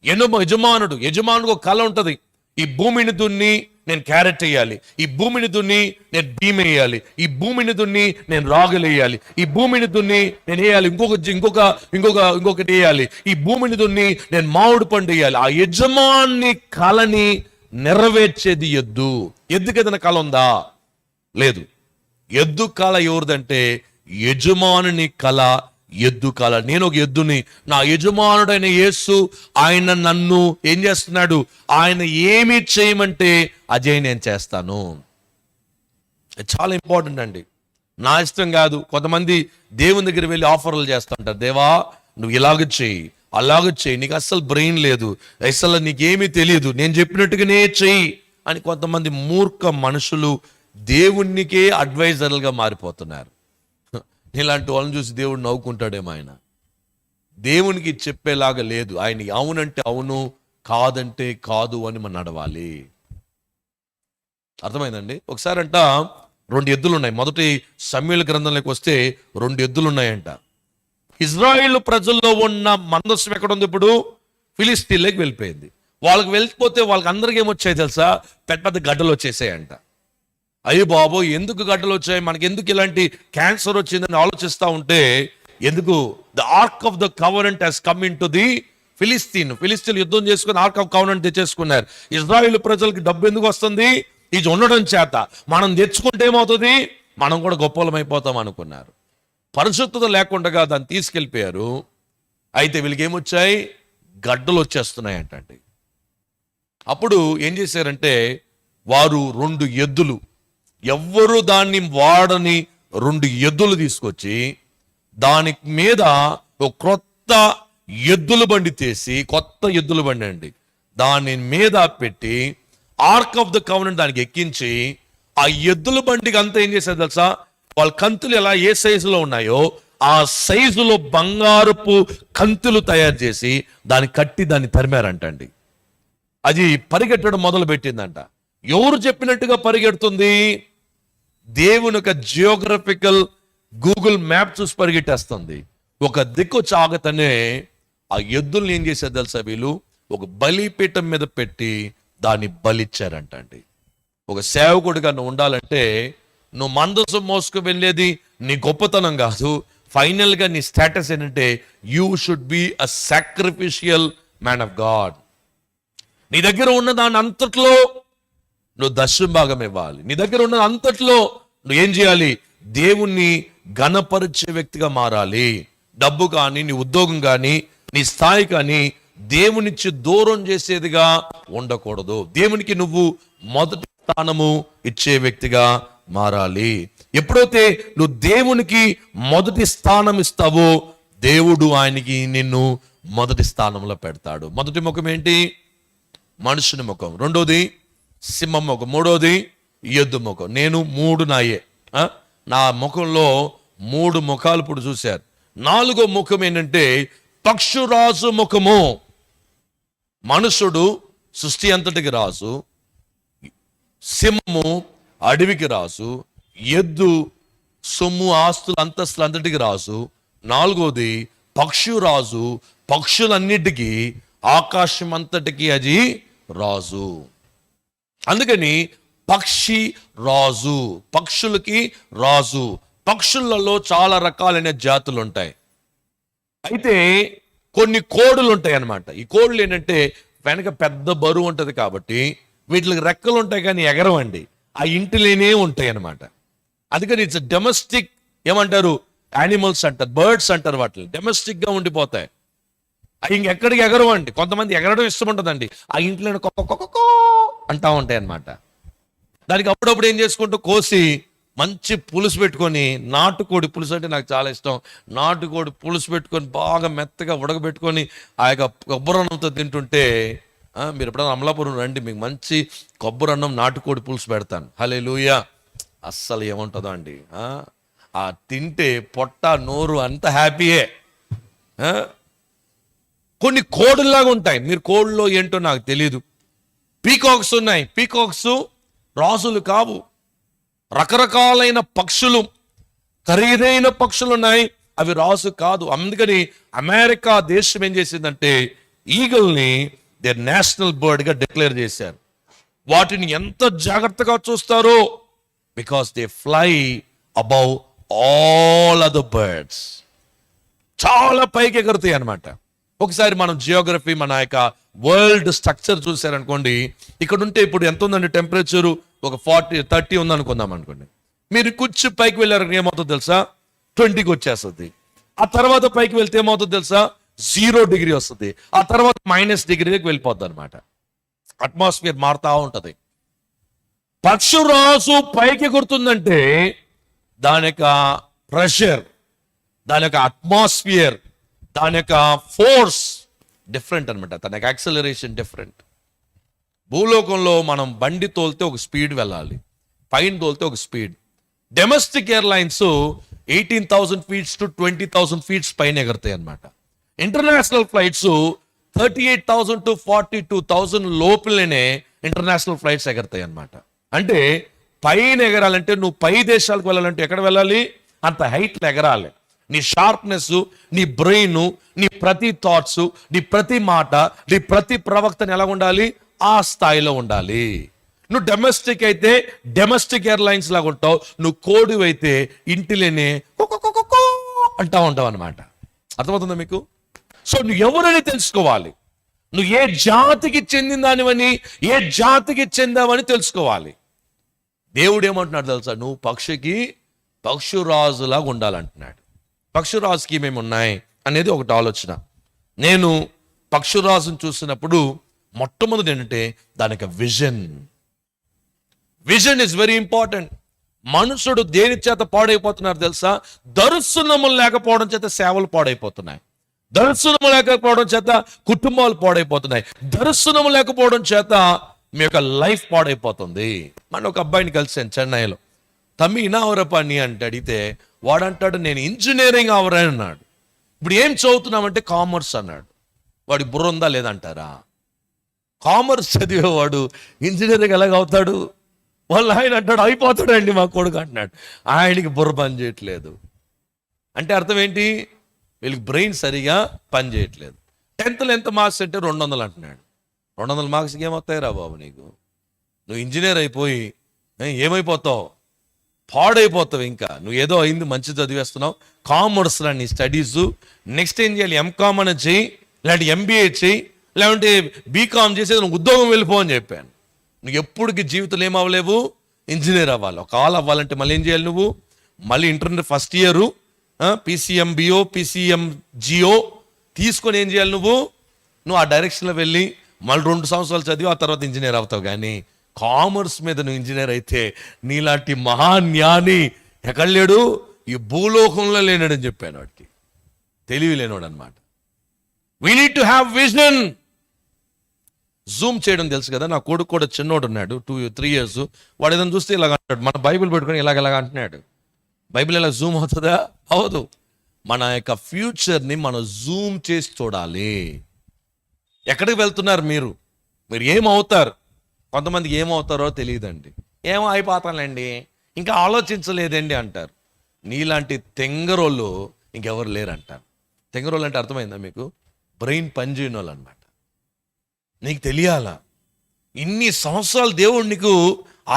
A: యజమానుడు ఒక కళ ఉంటది. ఈ భూమిని దున్ని నేను క్యారెట్ వేయాలి, ఈ భూమిని దున్ని నేను భీమ్ వేయాలి, ఈ భూమిని దున్ని నేను రాగులు వేయాలి, ఈ భూమిని దున్ని నేను వేయాలి, ఇంకొకటి వేయాలి, ఈ భూమిని దున్ని నేను మామిడి పండు వేయాలి. ఆ యజమాని కళని నెరవేర్చేది ఎద్దు. ఎద్దుకి ఏదైనా కళ ఉందా? లేదు. ఎద్దు కళ ఎవరిదంటే యజమానుని కళ, ఎద్దు కళ. నేను ఒక ఎద్దుని, నా యజమానుడైన యేసు ఆయన నన్ను ఏం చేస్తున్నాడు? ఆయన ఏమి చేయమంటే అదే నేను చేస్తాను. చాలా ఇంపార్టెంట్ అండి. నా ఇష్టం కాదు. కొంతమంది దేవుని దగ్గర వెళ్ళి ఆఫర్లు చేస్తూ ఉంటారు, దేవా నువ్వు ఇలాగ చెయ్యి, అలాగ చెయ్యి, నీకు అస్సలు బ్రెయిన్ లేదు, అసలు నీకేమీ తెలియదు, నేను చెప్పినట్టుగానే చెయ్యి అని కొంతమంది మూర్ఖ మనుషులు దేవునికే అడ్వైజర్లుగా మారిపోతున్నారు. ఇలాంటి వాళ్ళని చూసి దేవుడు నవ్వుకుంటాడేమో. ఆయన దేవునికి చెప్పేలాగా లేదు. ఆయన అవునంటే అవును, కాదంటే కాదు అని మనం నడవాలి. అర్థమైందండి? ఒకసారి అంట 2 ఎద్దులు ఉన్నాయి. మొదటి సమూయేలు గ్రంథంలోకి వస్తే 2 ఎద్దులు ఉన్నాయంట. ఇజ్రాయేలు ప్రజల్లో ఉన్న మందస్సు ఎక్కడ ఉంది? ఇప్పుడు ఫిలిస్తీన్లోకి వెళ్ళిపోయింది. వాళ్ళకి వెళ్ళిపోతే వాళ్ళకి అందరికీ ఏమొచ్చాయి తెలుసా? పెద్ద పెద్ద గడ్డలు వచ్చేసాయంట. అయ్యో బాబో, ఎందుకు గడ్డలు వచ్చాయి, మనకి ఎందుకు ఇలాంటి క్యాన్సర్ వచ్చిందని ఆలోచిస్తూ ఉంటే, ఎందుకు the arc of the కవరెంట్ has come in to the Philistine యుద్ధం చేసుకుని ఆర్క్ ఆఫ్ కవరెంట్ తెచ్చేసుకున్నారు. ఇజ్రాయేల్ ప్రజలకి డబ్బు ఎందుకు వస్తుంది? ఇది ఉండడం చేత. మనం తెచ్చుకుంటే ఏమవుతుంది? మనం కూడా గొప్పలమైపోతాం అనుకున్నారు. పరిశుద్ధత లేకుండా దాన్ని తీసుకెళ్ళిపోయారు. అయితే వీళ్ళకి ఏమొచ్చాయి? గడ్డలు వచ్చేస్తున్నాయి అంటండి. అప్పుడు ఏం చేశారంటే, వారు 2 ఎద్దులు, ఎవ్వరు దాన్ని వాడని 2 ఎద్దులు తీసుకొచ్చి దాని మీద ఒక క్రొత్త ఎద్దుల బండి తీసి, కొత్త ఎద్దుల బండి అండి, దాని మీద పెట్టి ఆర్క్ ఆఫ్ ద కవెనెంట్ దానికి ఎక్కించి, ఆ ఎద్దుల బండికి అంతా ఏం చేశారు తెలుసా? వాళ్ళ కంతులు ఎలా ఏ సైజులో ఉన్నాయో ఆ సైజులో బంగారపు కంతులు తయారు చేసి దాన్ని కట్టి దాన్ని తరిమారంటండి. అది పరిగెట్టడం మొదలు పెట్టిందంట. ఎవరు చెప్పినట్టుగా పరిగెడుతుంది? దేవుని ఒక జియోగ్రఫికల్ గూగుల్ మ్యాప్ చూసి పరిగెట్టేస్తుంది. ఒక దిక్కు చాగతనే ఆ ఎద్దుల్ని ఏం చేశారు తెలుసా? వీళ్ళు ఒక బలిపీఠం మీద పెట్టి దాన్ని బలిచ్చారంట అండి. ఒక సేవకుడిగా నువ్వు ఉండాలంటే, నువ్వు మందసం మోసుకు వెళ్ళేది నీ గొప్పతనం కాదు. ఫైనల్ గా నీ స్టేటస్ ఏంటంటే, you should be a sacrificial man of God. నీ దగ్గర ఉన్న దాని అంతట్లో నువ్వు దశంభాగం ఇవ్వాలి. నీ దగ్గర ఉన్న అంతట్లో నువ్వు ఏం చేయాలి? దేవుణ్ణి ఘనపరిచే వ్యక్తిగా మారాలి. డబ్బు కానీ, నీ ఉద్యోగం కానీ, నీ స్థాయి కానీ దేవునిచ్చి దూరం చేసేదిగా ఉండకూడదు. దేవునికి నువ్వు మొదటి స్థానము ఇచ్చే వ్యక్తిగా మారాలి. ఎప్పుడైతే నువ్వు దేవునికి మొదటి స్థానం ఇస్తావో, దేవుడు ఆయనకి నిన్ను మొదటి స్థానంలో పెడతాడు. మొదటి ముఖం ఏంటి? మనుషుని ముఖం, రెండోది సింహం ముఖం, మూడోది ఎద్దు ముఖం. నేను 3 నాయే. నా ముఖంలో 3 ముఖాలు ఇప్పుడు చూశారు. 4వ ముఖం ఏంటంటే పక్షురాజు ముఖము. మనుషుడు సృష్టి అంతటికి రాజు, సింహము అడవికి రాజు, ఎద్దు సొమ్ము ఆస్తులు అంతస్తులు అంతటికి రాజు, 4వది పక్షురాజు, పక్షులన్నిటికీ ఆకాశం అంతటికి అది రాజు. అందుకని పక్షి రాజు, పక్షులకి రాజు. పక్షులలో చాలా రకాలైన జాతులు ఉంటాయి. అయితే కొన్ని కోడులు ఉంటాయి అన్నమాట. ఈ కోడులు ఏంటంటే వెనక పెద్ద బరువు ఉంటుంది కాబట్టి వీటికి రెక్కలు ఉంటాయి కానీ ఎగరవండి, ఆ ఇంటిలోనే ఉంటాయి అన్నమాట. అందుకని ఇట్స్ డొమెస్టిక్ ఏమంటారు యానిమల్స్ అంటారు, బర్డ్స్ అంటారు. వాటిని డొమెస్టిక్ గా ఉండిపోతాయి. అవి ఇంకెక్కడికి ఎగరవండి. కొంతమంది ఎగరడం ఇష్టం ఉంటుందండి, ఆ ఇంట్లో కొక్కో అంటా ఉంటాయి అన్నమాట. దానికి అప్పుడప్పుడు ఏం చేసుకుంటూ కోసి మంచి పులుసు పెట్టుకొని, నాటుకోడి పులుసు అంటే నాకు చాలా ఇష్టం, నాటుకోడి పులుసు పెట్టుకొని బాగా మెత్తగా ఉడకబెట్టుకొని ఆ యొక్క కొబ్బరన్నంతో తింటుంటే, మీరు ఎప్పుడైనా అమలాపురం రండి, మీకు మంచి కొబ్బరన్నం నాటుకోడి పులుసు పెడతాను. హల్లెలూయా. అస్సలు ఏముంటుందో అండి, ఆ తింటే పొట్ట నోరు అంత హ్యాపీయే. కొన్ని కోడుల్లాగా ఉంటాయి. మీరు కోళ్ళలో ఏంటో నాకు తెలియదు. పీకాక్స్ ఉన్నాయి. పీకాక్స్ రాజులు కావు, రకరకాలైన పక్షులు, ఖరీదైన పక్షులు ఉన్నాయి, అవి రాజు కాదు. అందుకని అమెరికా దేశం ఏం చేసిందంటే ఈగల్ని దేర్ నేషనల్ బర్డ్ గా డిక్లేర్ చేశారు. వాటిని ఎంత జాగ్రత్తగా చూస్తారో, because they fly above all other birds. చాలా పైకి ఎగురుతాయి అన్నమాట. ఒకసారి మనం జియోగ్రఫీ, మన యొక్క వరల్డ్ స్ట్రక్చర్ చూసారనుకోండి, ఇక్కడ ఉంటే ఇప్పుడు ఎంత ఉందండి టెంపరేచరు, ఒక 30 ఉందనుకుందాం అనుకోండి. మీరు కొంచెం పైకి వెళ్ళారు ఏమవుతుందో తెలుసా, 20కి వచ్చేస్తుంది. ఆ తర్వాత పైకి వెళ్తే ఏమవుతుందో తెలుసా, 0 డిగ్రీ వస్తుంది. ఆ తర్వాత -డిగ్రీకి వెళ్ళిపోద్ది అనమాట. అట్మాస్ఫియర్ మారుతా ఉంటది. పక్షురాజు పైకి ఎగురుతుందంటే దాని యొక్క ప్రెషర్, దాని యొక్క అట్మాస్ఫియర్, దాని యొక్క ఫోర్స్ డిఫరెంట్ అనమాట. తన యొక్క యాక్సలరేషన్ డిఫరెంట్. భూలోకంలో మనం బండి తోలితే ఒక స్పీడ్ వెళ్ళాలి, పైన తోలితే ఒక speed. Domestic airlines 18,000 feet to 20,000 feet పైన ఎగరుతాయి అనమాట. ఇంటర్నేషనల్ ఫ్లైట్స్ 38,000 to 42,000 లోపలనే ఇంటర్నేషనల్ ఫ్లైట్స్ ఎగరుతాయి అనమాట. అంటే పైన ఎగరాలంటే, నువ్వు పై దేశాలకు వెళ్ళాలంటే ఎక్కడ వెళ్ళాలి, అంత హైట్లో ఎగరాలి. నీ షార్ప్నెస్, నీ బ్రెయిన్, నీ ప్రతి థాట్స్, నీ ప్రతి మాట, నీ ప్రతి ప్రవక్తన ఎలా ఉండాలి, ఆ స్థాయిలో ఉండాలి. నువ్వు డొమెస్టిక్ అయితే డొమెస్టిక్ ఎయిర్లైన్స్ లాగా ఉంటావు, నువ్వు కోడి అయితే ఇంటిలోనే అంటా ఉంటావు అనమాట. అర్థమవుతుందా మీకు? సో నువ్వు ఎవరని తెలుసుకోవాలి, నువ్వు ఏ జాతికి చెందిన దానివని, ఏ జాతికి చెందావని తెలుసుకోవాలి. దేవుడు ఏమంటున్నాడు తెలుసా, నువ్వు పక్షురాజులాగా ఉండాలంటున్నాడు. పక్షురాజుకి ఏమేమి ఉన్నాయి అనేది ఒకటి ఆలోచన. నేను పక్షురాజును చూసినప్పుడు మొట్టమొదటి ఏంటంటే దానికి vision. Vision is very important. మనుషుడు దేని చేత పాడైపోతున్నారు తెలుసా, దర్శనము లేకపోవడం చేత సేవలు పాడైపోతున్నాయి, దర్శనము లేకపోవడం చేత కుటుంబాలు పాడైపోతున్నాయి, దర్శనము లేకపోవడం చేత మీ యొక్క లైఫ్ పాడైపోతుంది. మన ఒక అబ్బాయిని కలిసాను చెన్నైలో. తమ్మి ఇనా అవరపా నీ అంటే అడిగితే వాడంటాడు నేను ఇంజనీరింగ్ అవరా అన్నాడు. ఇప్పుడు ఏం చదువుతున్నామంటే కామర్స్ అన్నాడు. వాడి బుర్ర ఉందా లేదంటారా? కామర్స్ చదివేవాడు ఇంజనీరింగ్ ఎలాగ అవుతాడు? వాళ్ళు ఆయన అంటాడు అయిపోతాడండి మా కొడుకు అంటున్నాడు. ఆయనకి బుర్ర పని చేయట్లేదు అంటే అర్థం ఏంటి, వీళ్ళకి బ్రెయిన్ సరిగా పని చేయట్లేదు. 10th ఎంత మార్క్స్ అంటే 200 అంటున్నాడు. 200 మార్క్స్కి ఏమవుతాయిరా బాబు నీకు? నువ్వు ఇంజనీర్ అయిపోయి ఏమైపోతావు, పాడైపోతావు. ఇంకా నువ్వు ఏదో అయింది మంచి చదివేస్తున్నావు, కామర్స్లో నీ స్టడీస్. నెక్స్ట్ ఏం చేయాలి, ఎంకామ్ అని చెయ్యి, లేదంటే ఎంబీఏ చెయ్యి, లేదంటే బీకామ్ చేసేది నువ్వు ఉద్యోగం వెళ్ళిపో అని చెప్పాను. నువ్వు ఎప్పటికి జీవితంలో ఏం అవ్వలేవు, ఇంజనీర్ అవ్వాలి. ఒకవేళ అవ్వాలంటే మళ్ళీ ఏం చేయాలి, నువ్వు మళ్ళీ intermediate first year PCMBO PCMGO తీసుకొని ఏం చేయాలి, నువ్వు ఆ డైరెక్షన్లో వెళ్ళి మళ్ళీ 2 సంవత్సరాలు చదివి ఆ తర్వాత ఇంజనీర్ అవుతావు. కానీ కామర్స్ మీద నువ్వు ఇంజనీర్ అయితే నీలాంటి మహాజ్ఞాని ఎక్కడ లేడు, ఈ భూలోకంలో లేనాడని చెప్పాను. వాడికి తెలివి లేనోడు అనమాట. We need to have vision. Zoom చేయడం తెలుసు కదా. నా కొడుకు కూడా చిన్నోడు ఉన్నాడు, 2-3 years. వాడు ఏదైనా చూస్తే ఇలాగ అంటాడు, మన బైబిల్ పెట్టుకొని ఇలాగ అంటున్నాడు. బైబిల్ ఇలా జూమ్ అవుతుందా? అవదు. మన యొక్క ఫ్యూచర్ని మనం జూమ్ చేసి చూడాలి. ఎక్కడికి వెళ్తున్నారు మీరు? మీరు ఏమవుతారు? కొంతమందికి ఏమవుతారో తెలియదండి. ఏమో అయిపోతానులేండి, ఇంకా ఆలోచించలేదండి అంటారు. నీలాంటి తెంగరోళ్ళు ఇంకెవరు లేరంటారు. తెంగరోళ్ళు అంటే అర్థమైందా మీకు? బ్రెయిన్ పనిచేయని వాళ్ళు అనమాట. నీకు తెలియాలా, ఇన్ని సంవత్సరాలు దేవుడు నీకు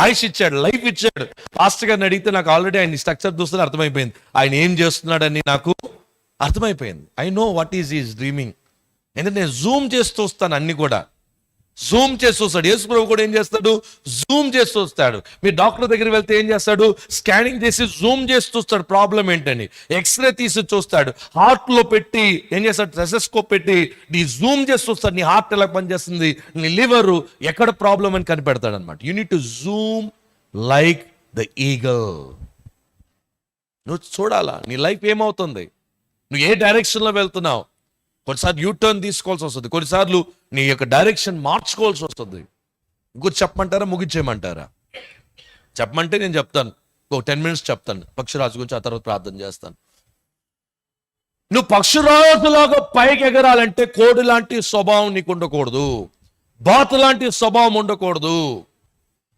A: ఆయుష్ ఇచ్చాడు, లైఫ్ ఇచ్చాడు. పాస్టర్ గారిని అడిగితే నాకు ఆల్రెడీ ఆయన స్ట్రక్చర్ చూస్తే అర్థమైపోయింది, ఆయన ఏం చేస్తున్నాడని నాకు అర్థమైపోయింది. I know what is is dreaming. ఎందుకంటే నేను జూమ్ చేస్తూ వస్తాను, అన్ని కూడా జూమ్ చేస్తూ వస్తాడు. యేసు ప్రభు కూడా ఏం చేస్తాడు? జూమ్ చేస్తూ వస్తాడు. మీరు డాక్టర్ దగ్గరికి వెళ్తే ఏం చేస్తాడు? స్కానింగ్ చేసి జూమ్ చేస్తూ వస్తాడు, ప్రాబ్లం ఏంటని. ఎక్స్రే తీసి చూస్తాడు, హార్ట్ లో పెట్టి ఏం చేస్తాడు? టెలెస్కోప్ పెట్టి నీ జూమ్ చేస్తూ వస్తాడు. నీ హార్ట్ ఎలా పనిచేస్తుంది, నీ లివర్ ఎక్కడ ప్రాబ్లం అని కనిపెడతాడు అనమాట. You need to Zoom like the eagle. నువ్వు చూడాలా నీ లైఫ్ ఏమవుతుంది, నువ్వు ఏ డైరెక్షన్లో వెళ్తున్నావు. కొన్నిసార్లు యూటర్న్ తీసుకోవాల్సి వస్తుంది, కొన్నిసార్లు నీ యొక్క డైరెక్షన్ మార్చుకోవాల్సి వస్తుంది. ఇంకొక చెప్పమంటారా, ముగించేయమంటారా? చెప్పమంటే నేను చెప్తాను, ఒక 10 minutes చెప్తాను పక్షిరాజు గురించి, ఆ తర్వాత ప్రార్థన చేస్తాను. నువ్వు పక్షిరాజులాగా పైకి ఎగరాలంటే కోడి లాంటి స్వభావం నీకు ఉండకూడదు, బాతు లాంటి స్వభావం ఉండకూడదు.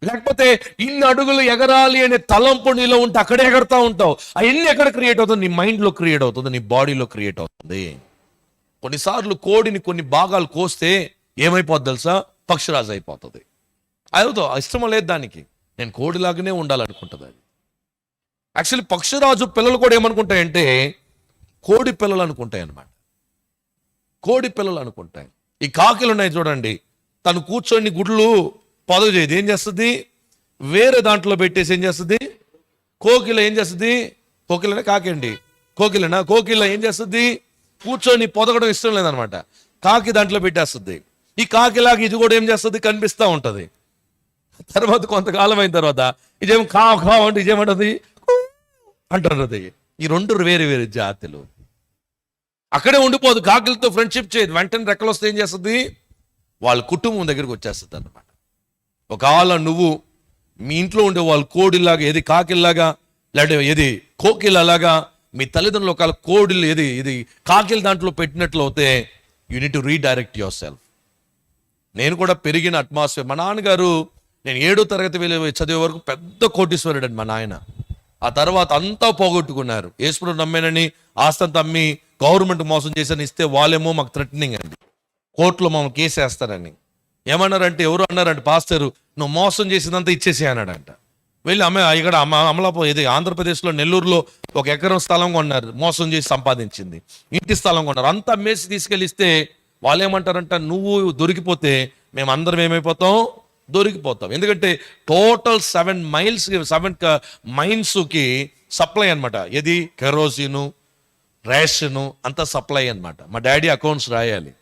A: లేకపోతే ఇన్ని అడుగులు ఎగరాలి అనే తలంపు నీలో ఉంటే అక్కడే ఎగరుతూ ఉంటావు. అవన్నీ ఎక్కడ క్రియేట్ అవుతుంది? నీ మైండ్లో క్రియేట్ అవుతుంది, నీ బాడీలో క్రియేట్ అవుతుంది. కొన్నిసార్లు కోడిని కొన్ని భాగాలు కోస్తే ఏమైపోద్ది తెలుసా? పక్షిరాజు అయిపోతుంది. అదో ఇష్టం లేదు దానికి, నేను కోడిలాగానే ఉండాలనుకుంటుంది అది. యాక్చువల్లీ పక్షిరాజు పిల్లలు కూడా ఏమనుకుంటాయంటే కోడి పిల్లలు అనుకుంటాయి అన్నమాట. కోడి పిల్లలు అనుకుంటాయి. ఈ కాకిలు ఉన్నాయి చూడండి, తను కూర్చొని గుడ్లు పొదగ చేయదు, ఏం చేస్తుంది? వేరే దాంట్లో పెట్టేసి ఏం చేస్తుంది? కోకిల ఏం చేస్తుంది? కోకిలనే కాకండి, కోకిలనా? కోకిల ఏం చేస్తుంది? కూర్చొని పొదగడం ఇష్టం లేదనమాట, కాకి దాంట్లో పెట్టేస్తుంది. ఈ కాకిలాగా ఇది కూడా ఏం చేస్తుంది? కనిపిస్తూ ఉంటుంది. తర్వాత కొంతకాలం అయిన తర్వాత ఇదేమో కావు అంటే ఇదేమంటది? అంటున్నది. ఈ రెండు వేరు వేరు జాతులు. అక్కడే ఉండిపోదు, కాకిలతో ఫ్రెండ్షిప్ చేయదు. వెంటనే రెక్కలు వస్తే ఏం చేస్తుంది? వాళ్ళ కుటుంబం దగ్గరికి వచ్చేస్తుంది అనమాట. ఒకవేళ నువ్వు మీ ఇంట్లో ఉండే వాళ్ళు కోడిలాగా, ఏది కాకిల్లాగా, లేకపోతే ఏది కోకిలలాగా, మీ తల్లిదండ్రులు ఒకవేళ కోడిలు ఇది కాకిల దాంట్లో పెట్టినట్లు అవుతే you need to redirect your self. నేను కూడా పెరిగిన అట్మాస్ఫియర్, మా నాన్నగారు నేను 7వ తరగతి చదివే వరకు పెద్ద కోటీశ్వరుడు అండి మా నాయన. ఆ తర్వాత అంతా పోగొట్టుకున్నారు. యేసుప్రభువు నమ్మేనని ఆస్తంతా అమ్మి గవర్నమెంట్ మోసం చేసని ఇస్తే వాళ్ళేమో మాకు థ్రెటనింగ్ అండి, కోర్టులో మమ్మల్ని కేసు వేస్తారని. ఏమన్నారంటే, ఎవరు అన్నారంటే, పాస్టరు నువ్వు మోసం చేసిందంతా ఇచ్చేసి అన్నాడంట. వెళ్ళి ఇక్కడ అమలాపురం ఇది ఆంధ్రప్రదేశ్లో నెల్లూరులో 1 ఎకరం స్థలం కొన్నారు, మోసం చేసి సంపాదించింది. ఇంటి స్థలం కొన్నారు, అంతా అమ్మేసి తీసుకెళ్ళిస్తే వాళ్ళు ఏమంటారంట, నువ్వు దొరికిపోతే మేమందరం ఏమైపోతాం? దొరికిపోతాం. ఎందుకంటే టోటల్ 7 మైన్స్కి సప్లై అనమాట. ఏది? కెరోసిను, రేషను అంతా సప్లై అనమాట. మా డాడీ అకౌంట్స్ రాయాలి.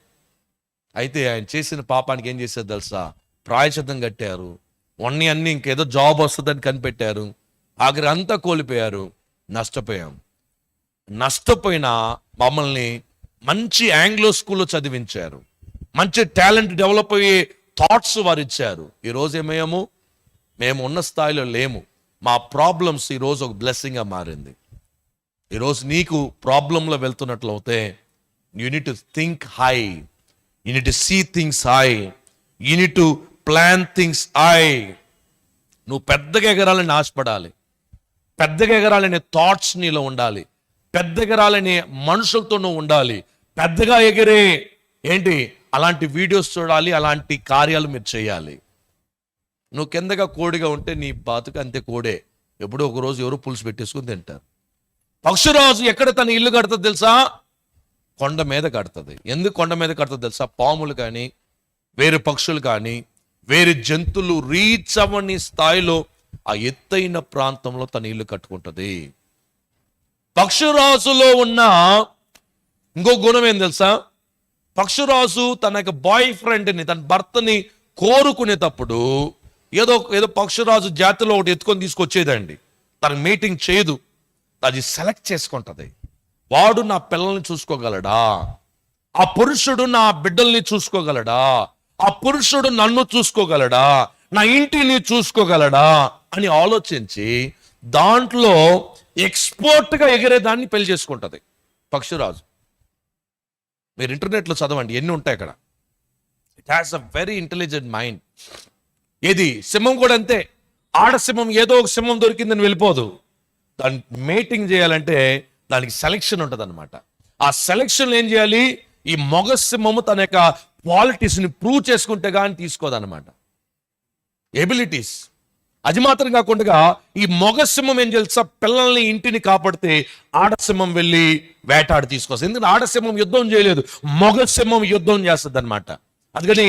A: అయితే ఆయన చేసిన పాపానికి ఏం చేసేది తెలుసా? ప్రాయశ్చిత్తం కట్టారు. అన్ని ఇంకేదో జాబ్ వస్తుందని కనిపెట్టారు. ఆఖరి అంతా కోల్పోయారు. నష్టపోయిన మమ్మల్ని మంచి ఆంగ్లో స్కూల్లో చదివించారు. మంచి టాలెంట్ డెవలప్ అయ్యే థాట్స్ వారు ఇచ్చారు. ఈరోజు ఏమయ్యాము? మేము ఉన్న స్థాయిలో లేము. మా ప్రాబ్లమ్స్ ఈరోజు ఒక బ్లెస్సింగ్గా మారింది. ఈరోజు నీకు ప్రాబ్లంలో వెళ్తున్నట్లు అవుతే you need to think high, you need to see things high, you need to plan things high. నువ్వు పెద్దగా ఎగరాలని ఆశపడాలి, పెద్దగా ఎగరాలనే థాట్స్ నీలో ఉండాలి, పెద్దగా ఎగరాలనే మనుషులతో నువ్వు ఉండాలి. పెద్దగా ఎగిరే ఏంటి అలాంటి వీడియోస్ చూడాలి, అలాంటి కార్యాలు మీరు చేయాలి. నువ్వు కిందగా కోడిగా ఉంటే నీ బాతుకు అంతే కోడే. ఎప్పుడో ఒకరోజు ఎవరు పులుసు పెట్టేసుకుని తింటారు. పక్షిరాజు ఎక్కడ తన ఇల్లు కడుతుంది తెలుసా? కొండ మీద కడుతుంది. ఎందుకు కొండ మీద కడుతుంది తెలుసా? పాములు కానీ వేరే పక్షులు కానీ వేరే జంతువులు రీచ్ అవ్వని స్థాయిలో ఆ ఎత్తైన ప్రాంతంలో తన ఇల్లు కట్టుకుంటుంది. పక్షిరాజులో ఉన్న ఇంకో గుణం ఏం తెలుసా? పక్షిరాజు తన యొక్క బాయ్ ఫ్రెండ్ని, తన భర్తని కోరుకునేటప్పుడు ఏదో పక్షిరాజు జాతిలో ఒకటి ఎత్తుకొని తీసుకొచ్చేదండి. తన మీటింగ్ చేయదు, అది సెలెక్ట్ చేసుకుంటుంది. వాడు నా పిల్లల్ని చూసుకోగలడా, ఆ పురుషుడు నా బిడ్డల్ని చూసుకోగలడా, ఆ పురుషుడు నన్ను చూసుకోగలడా, నా ఇంటిని చూసుకోగలడా అని ఆలోచించి దాంట్లో ఎక్స్పోర్ట్ గా ఎగిరేదాన్ని పెళ్లి చేసుకుంటది పక్షిరాజు. మీరు ఇంటర్నెట్లో చదవండి, ఎన్ని ఉంటాయి అక్కడ. It has a very intelligent mind. ఏది సింహం కూడా అంతే. ఆడసింహం ఏదో ఒక సింహం దొరికిందని వెళ్ళిపోదు. దాన్ని మేటింగ్ చేయాలంటే దానికి సెలెక్షన్ ఉంటుంది అనమాట. ఆ సెలెక్షన్ ఏం చేయాలి, ఈ మొగ సింహము తన యొక్క క్వాలిటీస్ ని ప్రూవ్ చేసుకుంటే కానీ తీసుకోదన్నమాట, ఎబిలిటీస్. అది మాత్రం కాకుండా ఈ మొగ సింహం ఏం తెలుసా, పిల్లల్ని ఇంటిని కాపాడితే ఆడసింహం వెళ్ళి వేటాడి తీసుకొస్తుంది. ఎందుకంటే ఆడసింహం యుద్ధం చేయలేదు, మొగ సింహం యుద్ధం చేస్తుంది అనమాట. అందుకని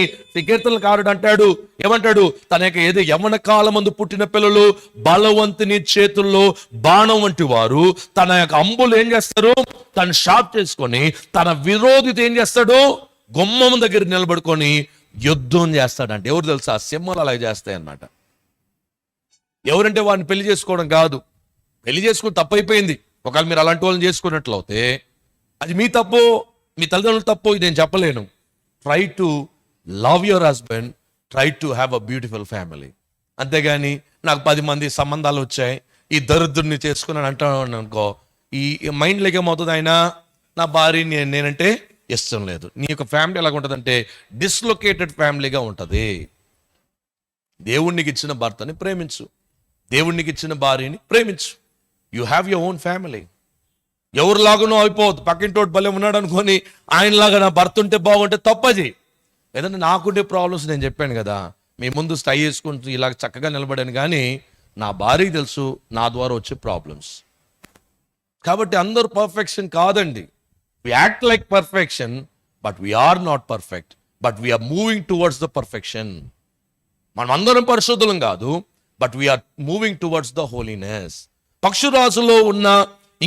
A: కీర్తనకారుడు అంటాడు, ఏమంటాడు, తన యొక్క ఏదో యవ్వన కాలమందు పుట్టిన పిల్లలు బలవంతుని చేతుల్లో బాణం వంటి వారు. తన యొక్క అంబులు ఏం చేస్తారు, తను షాప్ చేసుకొని తన విరోధితో ఏం చేస్తాడు, గుమ్మం దగ్గర నిలబడుకొని యుద్ధం చేస్తాడంటే. ఎవరు తెలుసా, సింహాలు అలా చేస్తాయి అన్నమాట. ఎవరంటే వాడిని పెళ్లి చేసుకోవడం కాదు, పెళ్లి చేసుకుని తప్పైపోయింది. ఒకవేళ మీరు అలాంటి వాళ్ళని చేసుకున్నట్లయితే అది మీ తప్పు, మీ తల్లిదండ్రుల తప్పు, ఇది నేను చెప్పలేను. Try to love your husband, try to have a beautiful family. అంతేగాని నాకు 10 మంది సంబంధాలు వచ్చాయి, ఈ దరిద్రుడిని చేసుకున్నాను అంటాను అనుకో, ఈ మైండ్లోకి ఏమవుతుంది, ఆయన నా భార్యని నేనంటే ఇష్టం లేదు. నీ యొక్క ఫ్యామిలీ ఎలాగ ఉంటుందంటే డిస్లొకేటెడ్ ఫ్యామిలీగా ఉంటుంది. దేవునికి ఇచ్చిన భర్తని ప్రేమించు, దేవునికి ఇచ్చిన భార్యని ప్రేమించు. You have your own family. ఎవరిలాగానో అయిపోవద్దు. పక్కింటోటి భలే ఉన్నాడు అనుకొని ఆయనలాగా నా భర్త ఉంటే బాగుంటే తప్పది. ఏదంటే నాకుండే ప్రాబ్లమ్స్ నేను చెప్పాను కదా, మీ ముందు స్టై చేసుకుంటూ ఇలా చక్కగా నిలబడాను, కానీ నా భార్యకి తెలుసు నా ద్వారా వచ్చే ప్రాబ్లమ్స్. కాబట్టి అందరూ పర్ఫెక్షన్ కాదండి. We act like perfection, but we are not perfect, but we are moving towards the perfection. మనం అందరం పరిశుద్ధులం కాదు, but we are moving towards the holiness. పక్షురాజులో ఉన్న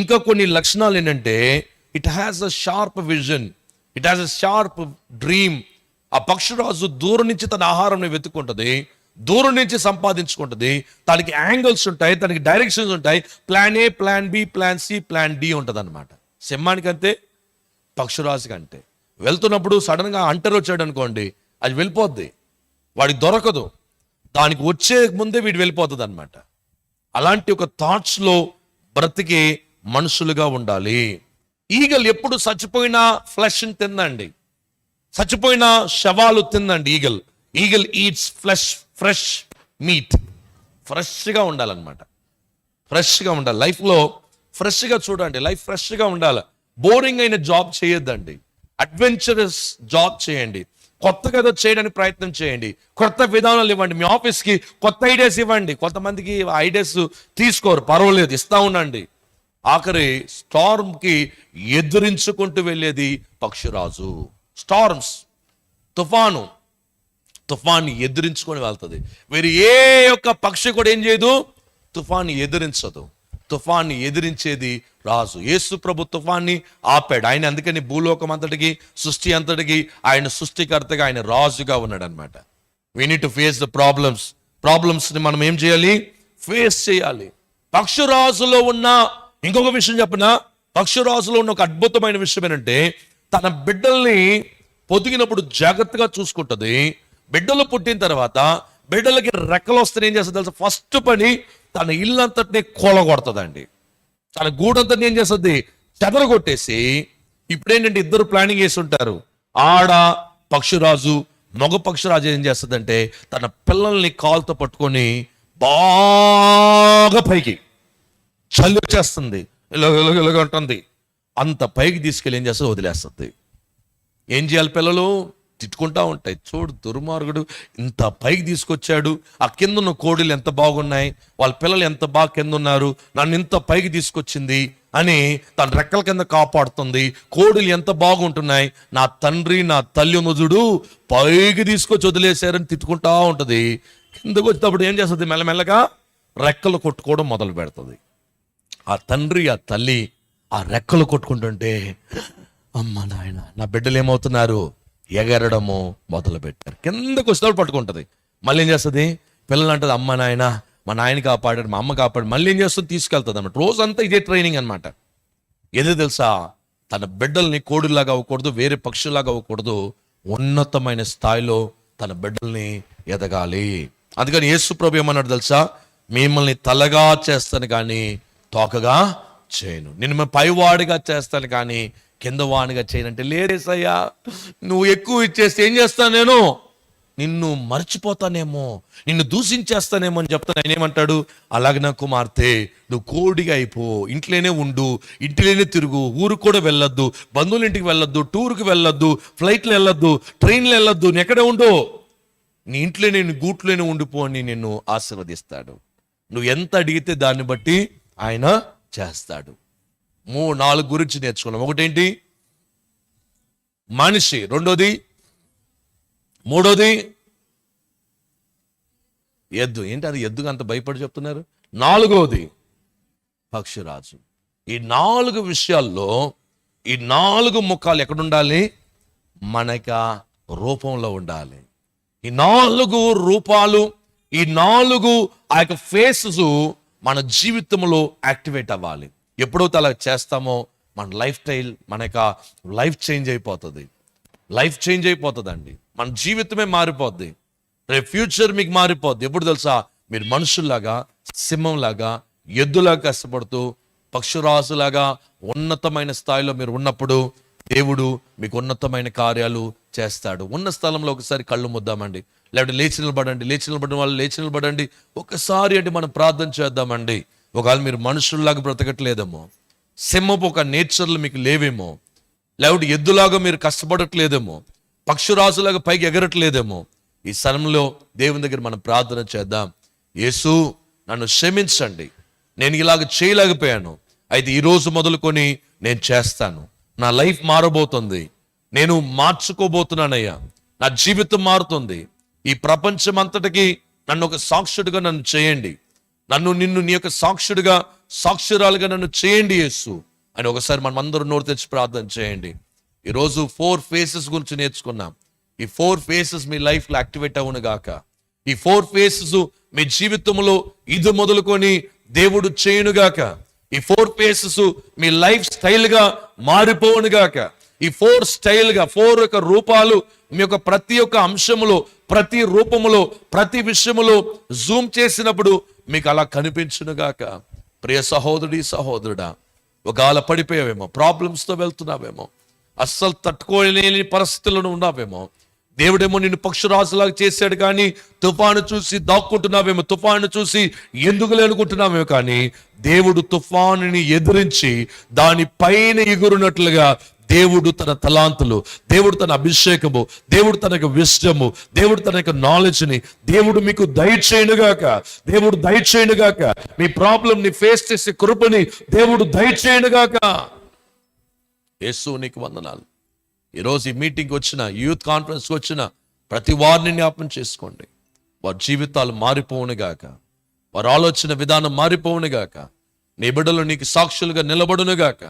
A: ఇంకా కొన్ని లక్షణాలు ఏంటంటే, it has a sharp vision, it has a sharp dream. ఆ పక్షురాజు దూరం నుంచి తన ఆహారం వెతుక్కుంటుంది, దూరం నుంచి సంపాదించుకుంటుంది. తనకి యాంగిల్స్ ఉంటాయి, తనకి డైరెక్షన్స్ ఉంటాయి. Plan A, plan B, plan C, plan D ఉంటుంది అనమాట. సింహానికి అంతే, పక్షురాజుకి అంతే. వెళ్తున్నప్పుడు సడన్ గా అంటర్ వచ్చాడు అనుకోండి, అది వెళ్ళిపోద్ది, వాడికి దొరకదు. దానికి వచ్చే ముందే వీడు వెళ్ళిపోతుంది అనమాట. అలాంటి ఒక థాట్స్ లో బ్రతికే మనుషులుగా ఉండాలి. ఈగల్ ఎప్పుడు చచ్చిపోయిన ఫ్లెష్ తిందండి, చచ్చిపోయిన శవాలు తిందండి. Eagle eats fresh meat. ఫ్రెష్గా ఉండాలన్నమాట, ఫ్రెష్గా ఉండాలి. లైఫ్లో ఫ్రెష్గా చూడండి, లైఫ్ ఫ్రెష్గా ఉండాలి. బోరింగ్ అయిన జాబ్ చేయొద్దండి, అడ్వెంచరస్ జాబ్ చేయండి. కొత్తగా ఏదో చేయడానికి ప్రయత్నం చేయండి, కొత్త విధానాలు ఇవ్వండి. మీ ఆఫీస్కి కొత్త ఐడియాస్ ఇవ్వండి. కొంతమందికి ఐడియాస్ తీసుకోరు, పర్వాలేదు, ఇస్తా ఉండండి. ఆఖరి స్టార్మ్కి ఎదురించుకుంటూ వెళ్ళేది పక్షిరాజు. స్టార్మ్స్, తుఫాన్ని ఎదిరించుకొని వెళ్తుంది. వేరే ఏ ఒక్క పక్షి కూడా ఏం చేయదు, తుఫాన్ని ఎదిరించదు. తుఫాన్ని ఎదిరించేది రాజు. యేసు ప్రభు తుఫాన్ని ఆపాడు. ఆయన అందుకని భూలోకం అంతటికి, సృష్టి అంతటికి ఆయన సృష్టికర్తగా, ఆయన రాజుగా ఉన్నాడు అనమాట. We need to face the problems ని మనం ఏం చేయాలి, ఫేస్ చేయాలి. పక్షురాజులో ఉన్న ఇంకొక విషయం చెప్పిన, పక్షురాజులో ఉన్న ఒక అద్భుతమైన విషయం ఏంటంటే, తన బిడ్డల్ని పొదిగినప్పుడు జాగ్రత్తగా చూసుకుంటుంది. బిడ్డలు పుట్టిన తర్వాత బిడ్డలకి రెక్కలు వస్తే ఏం చేస్తుంది తెలుసా, ఫస్ట్ పని తన ఇల్లంతటిని కూలగొడుతుందండి. తన గూడంతటిని ఏం చేస్తుంది, చెదరగొట్టేసి, ఇప్పుడేంటంటే ఇద్దరు ప్లానింగ్ చేసి ఉంటారు. ఆడ పక్షిరాజు, మగ పక్షిరాజు ఏం చేస్తుందంటే తన పిల్లల్ని కాలుతో పట్టుకొని బాగా పైకి చల్లి వచ్చేస్తుంది, ఇలాగ ఉంటుంది. అంత పైకి తీసుకెళ్ళి ఏం చేస్తుంది, వదిలేస్తుంది. ఏం చేయాలి, పిల్లలు తిట్టుకుంటా ఉంటాయి, చూడు దుర్మార్గుడు ఇంత పైకి తీసుకొచ్చాడు, ఆ కింద ఉన్న కోడిలు ఎంత బాగున్నాయి, వాళ్ళ పిల్లలు ఎంత బాగా కింద ఉన్నారు, నన్ను ఇంత పైకి తీసుకొచ్చింది అని తన రెక్కల కింద కాపాడుతుంది. కోడిలు ఎంత బాగుంటున్నాయి, నా తండ్రి నా తల్లి నుజుడు పైకి తీసుకొచ్చి వదిలేశారని తిట్టుకుంటా ఉంటుంది. కిందకు వచ్చేటప్పుడు ఏం చేస్తుంది, మెల్లమెల్లగా రెక్కలు కొట్టుకోవడం మొదలు పెడుతుంది. ఆ తండ్రి ఆ తల్లి ఆ రెక్కలు కొట్టుకుంటుంటే, అమ్మ నాయన నా బిడ్డలు ఏమవుతున్నారు, ఎగరడము మొదలు పెట్టారు. కిందకు వస్తాడు పట్టుకుంటుంది. మళ్ళీ ఏం చేస్తుంది, పిల్లలు అంటది, అమ్మ నాయన మా నాయన కాపాడాడు, మా అమ్మ కాపాడు. మళ్ళీ ఏం చేస్తుంది, తీసుకెళ్తుంది అన్నమాట. రోజంతా ఇదే ట్రైనింగ్ అనమాట. ఏదో తెలుసా, తన బిడ్డల్ని కోడిలాగా అవ్వకూడదు, వేరే పక్షులాగా అవ్వకూడదు, ఉన్నతమైన స్థాయిలో తన బిడ్డల్ని ఎదగాలి. అందుకని యేసు ప్రభు ఏమన్నాడు తెలుసా? మిమ్మల్ని తలగా చేస్తాను కానీ తోకగా చేయను, నిన్ను పైవాడిగా చేస్తాను కానీ కింద వాడిగా చేయను. అంటే లేదేసయ్యా, నువ్వు ఎక్కువ ఇచ్చేస్తే ఏం చేస్తాను, నేను నిన్ను మర్చిపోతానేమో, నిన్ను దూషించేస్తానేమో అని చెప్తాను. ఆయన ఏమంటాడు? అలాగే నా కుమార్తె, నువ్వు కోడిగా అయిపో, ఇంట్లోనే ఉండు, ఇంట్లోనే తిరుగు, ఊరికి కూడా వెళ్ళొద్దు, బంధువుల ఇంటికి వెళ్ళొద్దు, టూర్కి వెళ్ళొద్దు, ఫ్లైట్లో వెళ్ళొద్దు, ట్రైన్లో వెళ్ళొద్దు, నీ ఎక్కడే ఉండు, నీ ఇంట్లోనే నీ గూట్లోనే ఉండిపో అని నిన్ను ఆశీర్వదిస్తాడు. నువ్వు ఎంత అడిగితే దాన్ని బట్టి ఆయన చేస్తాడు. 4 గురించి నేర్చుకున్నాం. ఒకటేంటి? మనిషి. రెండోది, మూడోది ఎద్దు. ఏంటి అది ఎద్దుగా అంత భయపడి చెప్తున్నారు? 4వది పక్షిరాజు. ఈ 4 విషయాల్లో ఈ 4 ముఖాలు ఎక్కడుండాలి? మనక రూపంలో ఉండాలి. ఈ 4 రూపాలు, ఈ 4 ఆ యొక్క ఫేసెస్ మన జీవితంలో యాక్టివేట్ అవ్వాలి. ఎప్పుడైతే అలా చేస్తామో మన లైఫ్ స్టైల్, మన యొక్క లైఫ్ చేంజ్ అయిపోతుంది. లైఫ్ చేంజ్ అయిపోతుందండి. మన జీవితమే మారిపోద్ది. రేపు ఫ్యూచర్ మీకు మారిపోద్ది. ఎప్పుడు తెలుసా? మీరు మనుషుల్లాగా, సింహంలాగా, ఎద్దులాగా కష్టపడుతూ పక్షురాజులాగా ఉన్నతమైన స్థాయిలో మీరు ఉన్నప్పుడు దేవుడు మీకు ఉన్నతమైన కార్యాలు చేస్తాడు. ఉన్న స్థలంలో ఒకసారి కళ్ళు ముద్దామండి, లేకపోతే లేచి నిలబడండి. లేచి నిలబడిన వాళ్ళు లేచి నిలబడండి. ఒకసారి అంటే మనం ప్రార్థన చేద్దామండి. ఒకవేళ మీరు మనుషుల్లాగా బ్రతకట్లేదేమో, సింహపు ఒక నేచర్లు మీకు లేవేమో, లేకపోతే ఎద్దులాగా మీరు కష్టపడట్లేదేమో, పక్షురాజులాగా పైకి ఎగరట్లేదేమో, ఈ స్థలంలో దేవుని దగ్గర మనం ప్రార్థన చేద్దాం. యేసు, నన్ను క్షమించండి, నేను ఇలాగ చేయలేకపోయాను, అయితే ఈ రోజు మొదలుకొని నేను చేస్తాను. నా లైఫ్ మారబోతుంది, నేను మార్చుకోబోతున్నానయ్యా, నా జీవితం మారుతుంది. ఈ ప్రపంచం అంతటికి నన్ను ఒక సాక్షుడిగా నన్ను చేయండి, నిన్ను నీ యొక్క సాక్షురాలుగా నన్ను చేయండి యేసు అని ఒకసారి మనం అందరూ నోరు తెచ్చి ప్రార్థన చేయండి. ఈరోజు 4 ఫేసెస్ గురించి నేర్చుకున్నాం. ఈ 4 ఫేసెస్ మీ లైఫ్ లో యాక్టివేట్ అవును గాక. ఈ 4 ఫేసెస్ మీ జీవితంలో ఇది మొదలుకొని దేవుడు చేయునుగాక. ఈ 4 ఫేసెస్ మీ లైఫ్ స్టైల్ గా మారిపోవును గాక. ఈ 4 స్టైల్ గా 4 యొక్క రూపాలు మీ యొక్క ప్రతి ఒక్క అంశములో, ప్రతి రూపములో, ప్రతి విషయములో జూమ్ చేసినప్పుడు మీకు అలా కనిపించును గాక. ప్రియ సహోదరుడి, సహోదరుడా, ఒకవేళ పడిపోయావేమో, ప్రాబ్లమ్స్ తో వెళ్తున్నావేమో, అస్సలు తట్టుకోలేని పరిస్థితులను ఉన్నావేమో, దేవుడేమో నిన్ను పక్షురాజులాగా చేశాడు కానీ తుఫాను చూసి దాక్కుంటున్నావేమో, తుఫాను చూసి ఎందుకు లేనుకుంటున్నావేమో, కానీ దేవుడు తుఫానుని ఎదిరించి దానిపైన ఎగురునట్లుగా దేవుడు తన తలాంతులు, దేవుడు తన అభిషేకము, దేవుడు తన యొక్క విషయము, దేవుడు తన యొక్క నాలెడ్జ్ ని దేవుడు మీకు దయచేయునుగాక. దేవుడు దయచేయునుగాక. మీ ప్రాబ్లం ని ఫేస్ చేసే కృపని దేవుడు దయచేయునుగాక. యేసు నీకు వందనాలు. ఈరోజు ఈ మీటింగ్కి వచ్చిన, యూత్ కాన్ఫరెన్స్కి వచ్చిన ప్రతి వారిని జ్ఞాపకం చేసుకోండి. వారి జీవితాలు మారిపోవునుగాక, వారి ఆలోచన విధానం మారిపోవునుగాక, నీ బిడ్డలు నీకు సాక్షులుగా నిలబడునుగాక.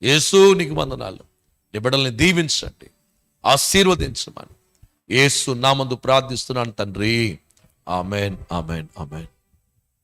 A: యేసు నీకు వందనాలు. నీ బిడ్డల్ని దీవించండి, ఆశీర్వదించమని యేసు నామందు ప్రార్థిస్తున్నాను తండ్రి. Amen, amen, amen.